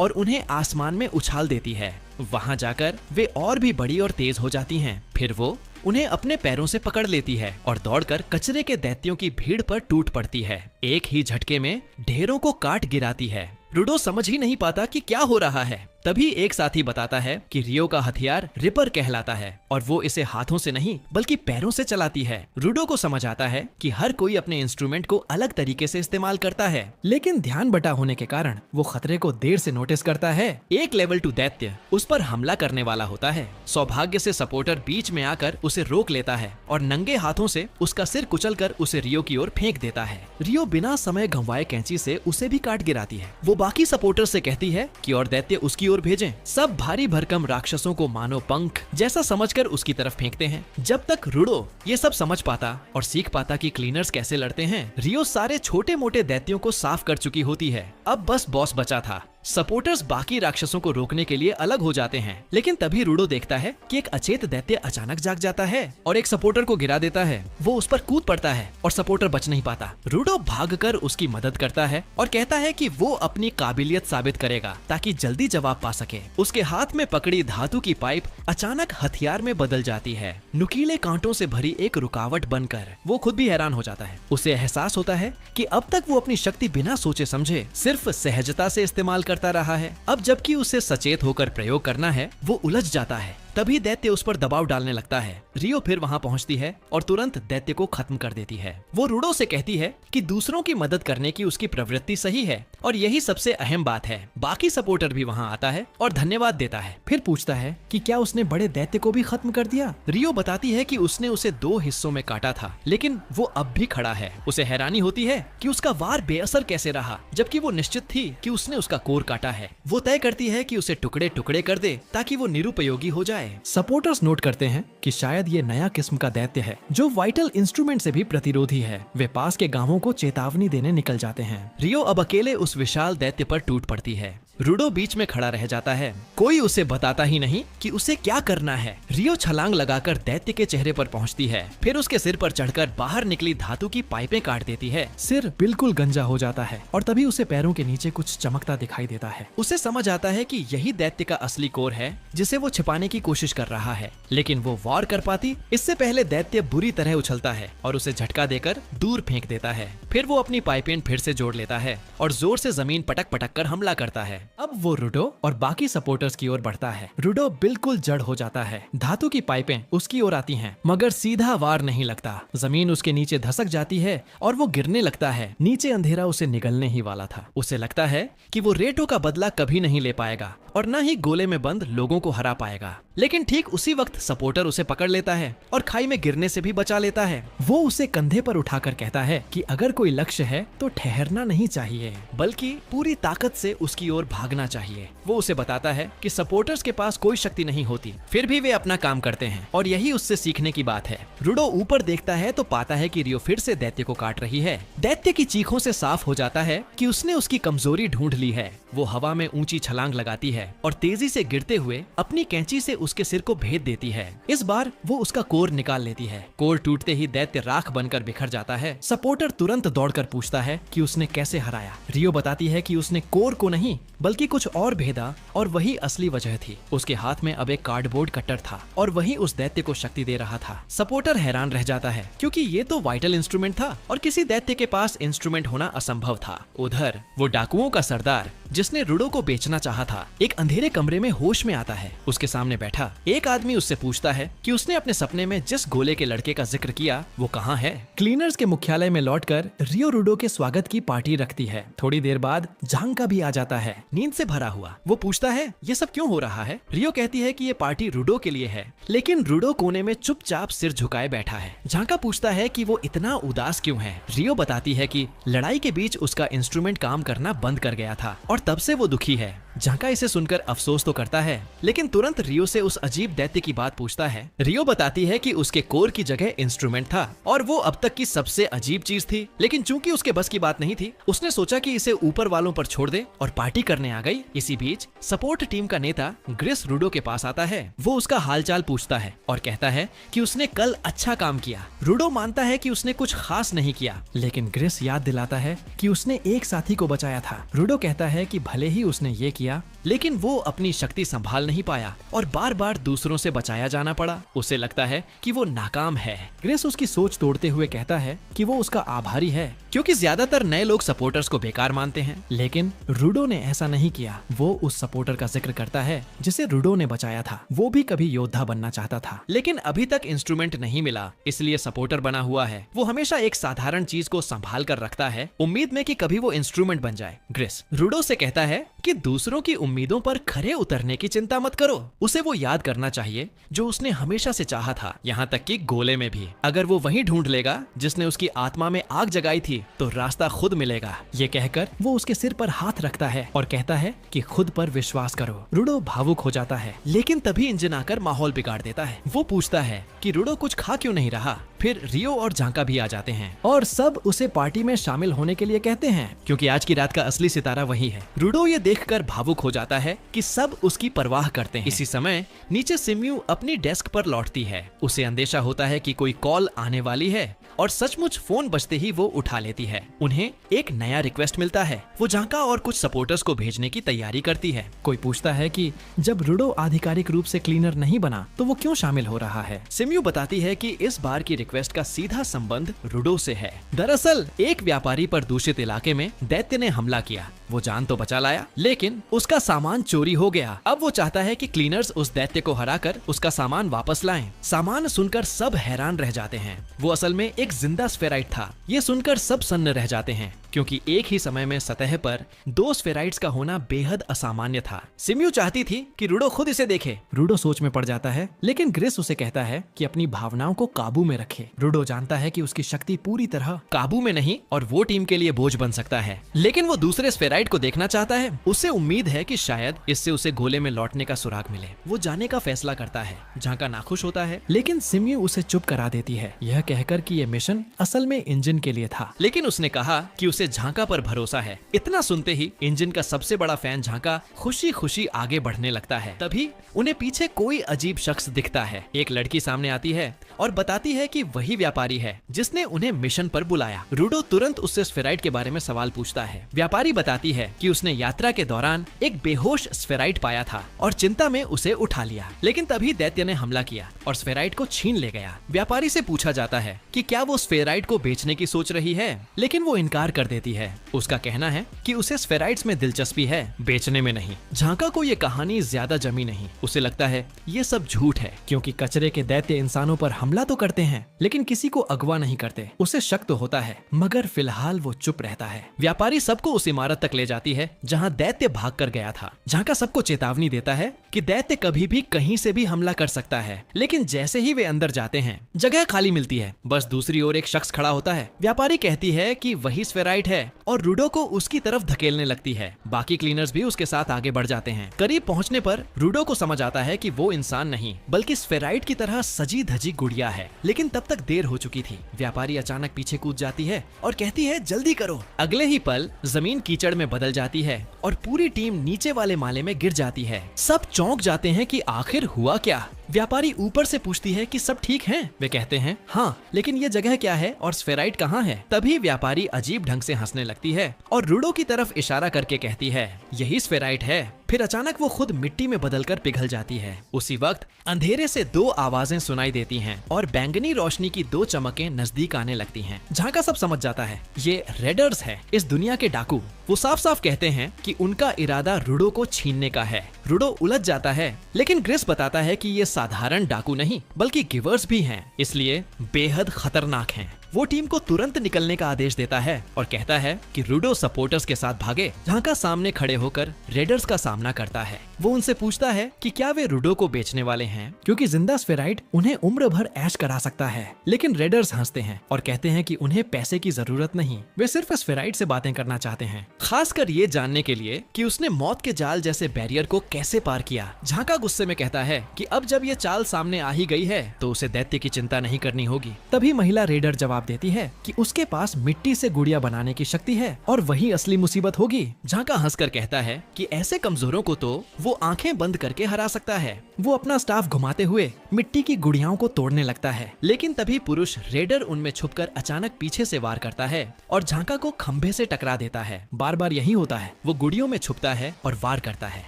और उन्हें आसमान में उछाल देती है। वहां जाकर वे और भी बड़ी और तेज हो जाती हैं। फिर वो उन्हें अपने पैरों से पकड़ लेती है और दौड़कर कचरे के दैत्यों की भीड़ पर टूट पड़ती है। एक ही झटके में ढेरों को काट गिराती है। रूडो समझ ही नहीं पाता कि क्या हो रहा है। तभी एक साथी बताता है कि रियो का हथियार रिपर कहलाता है और वो इसे हाथों से नहीं बल्कि पैरों से चलाती है। रूडो को समझ आता है कि हर कोई अपने इंस्ट्रूमेंट को अलग तरीके से इस्तेमाल करता है, लेकिन ध्यान बटा होने के कारण वो खतरे को देर से नोटिस करता है। एक लेवल 2 दैत्य उस पर हमला करने वाला होता है। सौभाग्य से सपोर्टर बीच में आकर उसे रोक लेता है और नंगे हाथों से उसका सिर कुचलकर उसे रियो की ओर फेंक देता है। रियो बिना समय गंवाए कैंची से उसे भी काट गिराती है। वो बाकी सपोर्टर से कहती है कि और दैत्य उसकी ओर भेजें। सब भारी भरकम राक्षसों को मानो पंख जैसा समझकर उसकी तरफ फेंकते हैं। जब तक रूडो ये सब समझ पाता और सीख पाता कि क्लीनर्स कैसे लड़ते हैं, रियो सारे छोटे मोटे दैत्यों को साफ कर चुकी होती है। अब बस बॉस बचा था। सपोर्टर्स बाकी राक्षसों को रोकने के लिए अलग हो जाते हैं, लेकिन तभी रूडो देखता है कि एक अचेत दैत्य अचानक जाग जाता है और एक सपोर्टर को गिरा देता है। वो उस पर कूद पड़ता है और सपोर्टर बच नहीं पाता। रूडो भागकर उसकी मदद करता है और कहता है कि वो अपनी काबिलियत साबित करेगा ताकि जल्दी जवाब पा सके। उसके हाथ में पकड़ी धातु की पाइप अचानक हथियार में बदल जाती है, नुकीले कांटों से भरी एक रुकावट बनकर। वो खुद भी हैरान हो जाता है। उसे एहसास होता है कि अब तक वो अपनी शक्ति बिना सोचे समझे सिर्फ सहजता से इस्तेमाल करता रहा है। अब जबकि उसे सचेत होकर प्रयोग करना है, वो उलझ जाता है। तभी दैत्य उस पर दबाव डालने लगता है। रियो फिर वहां पहुंचती है और तुरंत दैत्य को खत्म कर देती है। वो रूडो से कहती है कि दूसरों की मदद करने की उसकी प्रवृत्ति सही है और यही सबसे अहम बात है। बाकी सपोर्टर भी वहां आता है और धन्यवाद देता है। फिर पूछता है कि क्या उसने बड़े दैत्य को भी खत्म कर दिया। रियो बताती है कि उसने उसे 2 हिस्सों में काटा था, लेकिन वो अब भी खड़ा है। उसे हैरानी होती है कि उसका वार बेअसर कैसे रहा, जबकि वो निश्चित थी कि उसने उसका कोर काटा है। वो तय करती है कि उसे टुकड़े टुकड़े कर दे ताकि वो निरुपयोगी हो जाए। सपोर्टर्स नोट करते हैं कि शायद ये नया किस्म का दैत्य है जो वाइटल इंस्ट्रूमेंट से भी प्रतिरोधी है। वे पास के गांवों को चेतावनी देने निकल जाते हैं। रियो अब अकेले उस विशाल दैत्य पर टूट पड़ती है। रूडो बीच में खड़ा रह जाता है। कोई उसे बताता ही नहीं कि उसे क्या करना है। रियो छलांग लगाकर दैत्य के चेहरे पर पहुंचती है, फिर उसके सिर पर चढ़कर बाहर निकली धातु की पाइपें काट देती है। सिर बिल्कुल गंजा हो जाता है और तभी उसे पैरों के नीचे कुछ चमकता दिखाई देता है। उसे समझ आता है कि यही दैत्य का असली कोर है जिसे वो छिपाने की कोशिश कर रहा है, लेकिन वो वार कर पाती इससे पहले दैत्य बुरी तरह उछलता है और उसे झटका देकर दूर फेंक देता है। फिर वो अपनी पाइपें फिर से जोड़ लेता है और जोर से जमीन पटक पटक कर हमला करता है। अब वो रूडो और बाकी सपोर्टर्स की ओर बढ़ता है। रूडो बिल्कुल जड़ हो जाता है। धातु की पाइपें उसकी ओर आती हैं, मगर सीधा वार नहीं लगता। जमीन उसके नीचे धसक जाती है और वो गिरने लगता है। नीचे अंधेरा उसे निगलने ही वाला था। उसे लगता है कि वो रेटो का बदला कभी नहीं ले पाएगा और न ही गोले में बंद लोगों को हरा पाएगा। लेकिन ठीक उसी वक्त सपोर्टर उसे पकड़ लेता है और खाई में गिरने से भी बचा लेता है। वो उसे कंधे पर उठाकर कहता है कि अगर कोई लक्ष्य है तो ठहरना नहीं चाहिए, बल्कि पूरी ताकत से उसकी ओर भागना चाहिए। वो उसे बताता है कि सपोर्टर्स के पास कोई शक्ति नहीं होती, फिर भी वे अपना काम करते हैं और यही उससे सीखने की बात है। रूडो ऊपर देखता है तो पाता है कि रियो फिर से दैत्य को काट रही है। दैत्य की चीखों से साफ हो जाता है कि उसने उसकी कमजोरी ढूंढ ली है। वो हवा में ऊंची छलांग लगाती है है और तेजी से गिरते हुए अपनी कैंची से उसके सिर को भेद देती है। इस बार वो उसका कोर निकाल लेती है। कोर टूटते ही दैत्य राख बनकर बिखर जाता है। सपोर्टर तुरंत दौड़कर पूछता है कि उसने कैसे हराया। रियो बताती है कि उसने कोर को नहीं बल्कि कुछ और भेदा और वही असली वजह थी। उसके हाथ में अब एक कार्डबोर्ड कटर था और वही उस दैत्य को शक्ति दे रहा था। सपोर्टर हैरान रह जाता है क्योंकि ये तो वाइटल इंस्ट्रूमेंट था और किसी दैत्य के पास इंस्ट्रूमेंट होना असंभव था। उधर वो डाकुओं का सरदार जिसने रुडो को बेचना चाहा था, एक अंधेरे कमरे में होश में आता है। उसके सामने बैठा एक आदमी उससे पूछता है कि उसने अपने सपने में जिस गोले के लड़के का जिक्र किया वो कहाँ है। क्लीनर्स के मुख्यालय में लौटकर रियो रुडो के स्वागत की पार्टी रखती है। थोड़ी देर बाद झांका भी आ जाता है, नींद से भरा हुआ। वो पूछता है ये सब क्यों हो रहा है। रियो कहती है कि ये पार्टी रुडो के लिए है, लेकिन रुडो कोने में चुपचाप सिर झुकाए बैठा है। झांका पूछता है कि वो इतना उदास क्यों है। रियो बताती है कि लड़ाई के बीच उसका इंस्ट्रूमेंट काम करना बंद कर गया था और तब से वो दुखी है। झांका इसे सुनकर अफसोस तो करता है, लेकिन तुरंत रियो से उस अजीब दैत्य की बात पूछता है। रियो बताती है कि उसके कोर की जगह इंस्ट्रूमेंट था और वो अब तक की सबसे अजीब चीज थी, लेकिन चूंकि उसके बस की बात नहीं थी, उसने सोचा कि इसे ऊपर वालों पर छोड़ दे और पार्टी करने आ गई। इसी बीच सपोर्ट टीम का नेता ग्रिस रुडो के पास आता है। वो उसका हालचाल पूछता है और कहता है कि उसने कल अच्छा काम किया। रुडो मानता है कि उसने कुछ खास नहीं किया, लेकिन ग्रिस याद दिलाता है कि उसने एक साथी को बचाया था। रुडो कहता है कि भले ही उसने ये किया, लेकिन वो अपनी शक्ति संभाल नहीं पाया और बार बार दूसरों से बचाया जाना पड़ा। उसे लगता है कि वो नाकाम है। ग्रेस उसकी सोच तोड़ते हुए कहता है कि वो उसका आभारी है, क्योंकि ज्यादातर नए लोग सपोर्टर्स को बेकार मानते हैं, लेकिन रुडो ने ऐसा नहीं किया। वो उस सपोर्टर का जिक्र करता है जिसे रुडो ने बचाया था। वो भी कभी योद्धा बनना चाहता था, लेकिन अभी तक इंस्ट्रूमेंट नहीं मिला, इसलिए सपोर्टर बना हुआ है। वो हमेशा एक साधारण चीज को संभाल कर रखता है, उम्मीद में कि कभी वो इंस्ट्रूमेंट बन जाए। ग्रेस रुडो से कहता है कि दूसरों की उम्मीदों पर खरे उतरने की चिंता मत करो। उसे वो याद करना चाहिए जो उसने हमेशा से चाहा था, यहाँ तक कि गोले में भी। अगर वो वहीं ढूंढ लेगा जिसने उसकी आत्मा में आग जगाई थी, तो रास्ता खुद मिलेगा। ये कहकर वो उसके सिर पर हाथ रखता है और कहता है कि खुद पर विश्वास करो। रुडो भावुक हो जाता है, लेकिन तभी इंजन आकर माहौल बिगाड़ देता है। वो पूछता है कि रुडो कुछ खा क्यों नहीं रहा। फिर रियो और झांका भी आ जाते हैं और सब उसे पार्टी में शामिल होने के लिए कहते हैं, क्योंकि आज की रात का असली सितारा वही है। रुडो ये देखकर भावुक हो जाता है कि सब उसकी परवाह करते हैं। इसी समय नीचे सिम्यू अपनी डेस्क पर लौटती है। उसे अंदेशा होता है कि कोई कॉल आने वाली है और सचमुच फोन बजते ही वो उठा लेती है। उन्हें एक नया रिक्वेस्ट मिलता है। वो झांका और कुछ सपोर्टर्स को भेजने की तैयारी करती है। कोई पूछता है कि जब रुडो आधिकारिक रूप से क्लीनर नहीं बना तो वो क्यों शामिल हो रहा है। सिम्यू बताती है कि इस बार की रिक्वेस्ट का सीधा संबंध रुडो से है। दरअसल एक व्यापारी पर दूषित इलाके में दैत्य ने हमला किया। वो जान तो बचा लाया, लेकिन उसका सामान चोरी हो गया। अब वो चाहता है कि क्लीनर्स उस दैत्य को हराकर उसका सामान वापस लाएं। सामान सुनकर सब हैरान रह जाते हैं। वो असल में एक जिंदा स्फेराइट था। ये सुनकर सब सन्न रह जाते हैं, क्योंकि एक ही समय में सतह पर दो स्फेराइट्स का होना बेहद असामान्य था। सिम्यू चाहती थी कि रुडो खुद इसे देखे। रुडो सोच में पड़ जाता है, लेकिन ग्रिस उसे कहता है कि अपनी भावनाओं को काबू में रखे। रुडो जानता है कि उसकी शक्ति पूरी तरह काबू में नहीं और वो टीम के लिए बोझ बन सकता है, लेकिन वो दूसरे स्फेराइट को देखना चाहता है। उसे उम्मीद है कि शायद इससे उसे गोले में लौटने का सुराग मिले। वो जाने का फैसला करता है। झांका नाखुश होता है, लेकिन सिम्यू उसे चुप करा देती है, यह कहकर कि ये मिशन असल में इंजन के लिए था, लेकिन उसने कहा कि उसे झांका पर भरोसा है। इतना सुनते ही इंजन का सबसे बड़ा फैन झांका खुशी खुशी आगे बढ़ने लगता है। तभी उन्हें पीछे कोई अजीब शख्स दिखता है। एक लड़की सामने आती है और बताती है कि वही व्यापारी है जिसने उन्हें मिशन पर बुलाया। रुडो तुरंत उससे स्फेराइट के बारे में सवाल पूछता है। व्यापारी बताती है कि उसने यात्रा के दौरान एक बेहोश स्फेराइट पाया था और चिंता में उसे उठा लिया, लेकिन तभी दैत्य ने हमला किया और स्फेराइट को छीन ले गया। व्यापारी से पूछा जाता है कि क्या वो स्फेराइट को बेचने की सोच रही है, लेकिन वो इनकार कर देती है। उसका कहना है कि उसे स्फेराइट्स में दिलचस्पी है, बेचने में नहीं। झांका को ये कहानी ज्यादा जमी नहीं। उसे लगता है ये सब झूठ है, क्योंकि कचरे के दैत्य इंसानों पर हमला तो करते हैं, लेकिन किसी को अगवा नहीं करते। उसे शक तो होता है, मगर फिलहाल वो चुप रहता है। व्यापारी सबको उस इमारत तक ले जाती है जहाँ दैत्य भाग कर गया था। झांका सबको चेतावनी देता है कि दैत्य कभी भी कहीं से भी हमला कर सकता है, लेकिन जैसे ही वे अंदर जाते हैं जगह खाली मिलती है। बस दूसरी ओर एक शख्स खड़ा होता है। व्यापारी कहती है कि वही स्फेराइट स्फेराइट है और रूडो को उसकी तरफ धकेलने लगती है। बाकी क्लीनर्स भी उसके साथ आगे बढ़ जाते हैं। करीब पहुंचने पर रूडो को समझ आता है कि वो इंसान नहीं बल्कि स्फेराइट की तरह सजी धजी गुड़िया है, लेकिन तब तक देर हो चुकी थी। व्यापारी अचानक पीछे कूद जाती है और कहती है जल्दी करो। अगले ही पल जमीन कीचड़ में बदल जाती है और पूरी टीम नीचे वाले माले में गिर जाती है। सब चौंक जाते हैं कि आखिर हुआ क्या। व्यापारी ऊपर से पूछती है कि सब ठीक हैं? वे कहते हैं हाँ, लेकिन ये जगह क्या है और स्फेराइट कहाँ है? तभी व्यापारी अजीब ढंग से हंसने लगती है और रूडो की तरफ इशारा करके कहती है यही स्फेराइट है। फिर अचानक वो खुद मिट्टी में बदलकर पिघल जाती है। उसी वक्त अंधेरे से दो आवाजें सुनाई देती हैं और बैंगनी रोशनी की दो चमकें नजदीक आने लगती हैं। झांका सब समझ जाता है ये रेडर्स है, इस दुनिया के डाकू। वो साफ साफ कहते हैं कि उनका इरादा रूडो को छीनने का है। रूडो उलझ जाता है, लेकिन ग्रिस बताता है कि ये साधारण डाकू नहीं बल्कि गिवर्स भी हैं, इसलिए बेहद खतरनाक हैं। वो टीम को तुरंत निकलने का आदेश देता है और कहता है कि रूडो सपोर्टर्स के साथ भागे। झांका सामने खड़े होकर रेडर्स का सामना करता है। वो उनसे पूछता है कि क्या वे रूडो को बेचने वाले हैं, क्योंकि जिंदा स्फेराइट उन्हें उम्र भर ऐश करा सकता है। लेकिन रेडर्स हंसते हैं और कहते हैं कि उन्हें पैसे की जरूरत नहीं, वे सिर्फ स्फेराइट से बातें करना चाहते हैं, खासकर ये जानने के लिए कि उसने मौत के जाल जैसे बैरियर को कैसे पार किया। झांका गुस्से में कहता है कि अब जब ये चाल सामने आ ही गई है तो उसे दैत्य की चिंता नहीं करनी होगी। तभी महिला रेडर जवाब देती है कि उसके पास मिट्टी से गुड़िया बनाने की शक्ति है और वही असली मुसीबत होगी। झांका हंसकर कहता है कि ऐसे कमजोरों को तो वो आंखें बंद करके हरा सकता है। वो अपना स्टाफ घुमाते हुए मिट्टी की गुड़ियाओं को तोड़ने लगता है, लेकिन तभी पुरुष रेडर उनमें छुपकर अचानक पीछे से वार करता है और झांका को खंभे से टकरा देता है। बार बार यही होता है, वो गुड़ियों में छुपता है और वार करता है।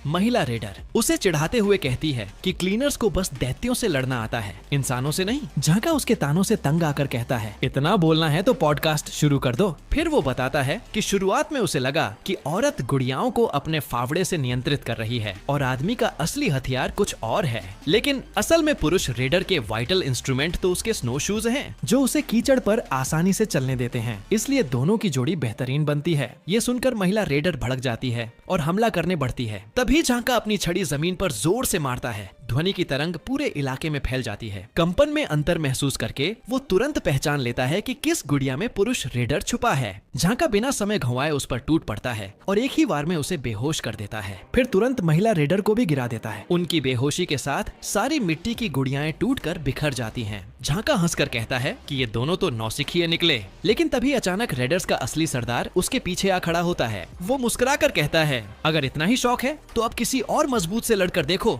महिला रेडर उसे चिढ़ाते हुए कहती है कि क्लीनर्स को बस दैत्यों से लड़ना आता है, इंसानों से नहीं। झांका उसके तानों से तंग आकर कहता है इतना बोलना है तो पॉडकास्ट शुरू कर दो। फिर वो बताता है कि शुरुआत में उसे लगा कि औरत गुड़ियाओं को अपने फावड़े से नियंत्रित कर रही है और आदमी का असली हथियार कुछ और है, लेकिन असल में पुरुष रेडर के वाइटल इंस्ट्रूमेंट तो उसके स्नो शूज हैं, जो उसे कीचड़ पर आसानी से चलने देते हैं। इसलिए दोनों की जोड़ी बेहतरीन बनती है। ये सुनकर महिला रेडर भड़क जाती है और हमला करने बढ़ती है। तभी झांका अपनी छड़ी जमीन पर जोर से मारता है। ध्वनि की तरंग पूरे इलाके में फैल जाती है। कंपन में अंतर महसूस करके वो तुरंत पहचान लेता है कि किस गुड़िया में पुरुष रेडर छुपा है। झांका बिना समय गंवाए उस पर टूट पड़ता है और एक ही वार में उसे बेहोश कर देता है। फिर तुरंत महिला रेडर को भी गिरा देता है। उनकी बेहोशी के साथ सारी मिट्टी की गुड़ियाएं टूटकर बिखर जाती हैं। झांका हंसकर कहता है कि ये दोनों तो नौसिखिए निकले, लेकिन तभी अचानक रेडर्स का असली सरदार उसके पीछे आ खड़ा होता है। वो मुस्कुराकर कहता है अगर इतना ही शौक है तो अब किसी और मजबूत से लड़कर देखो।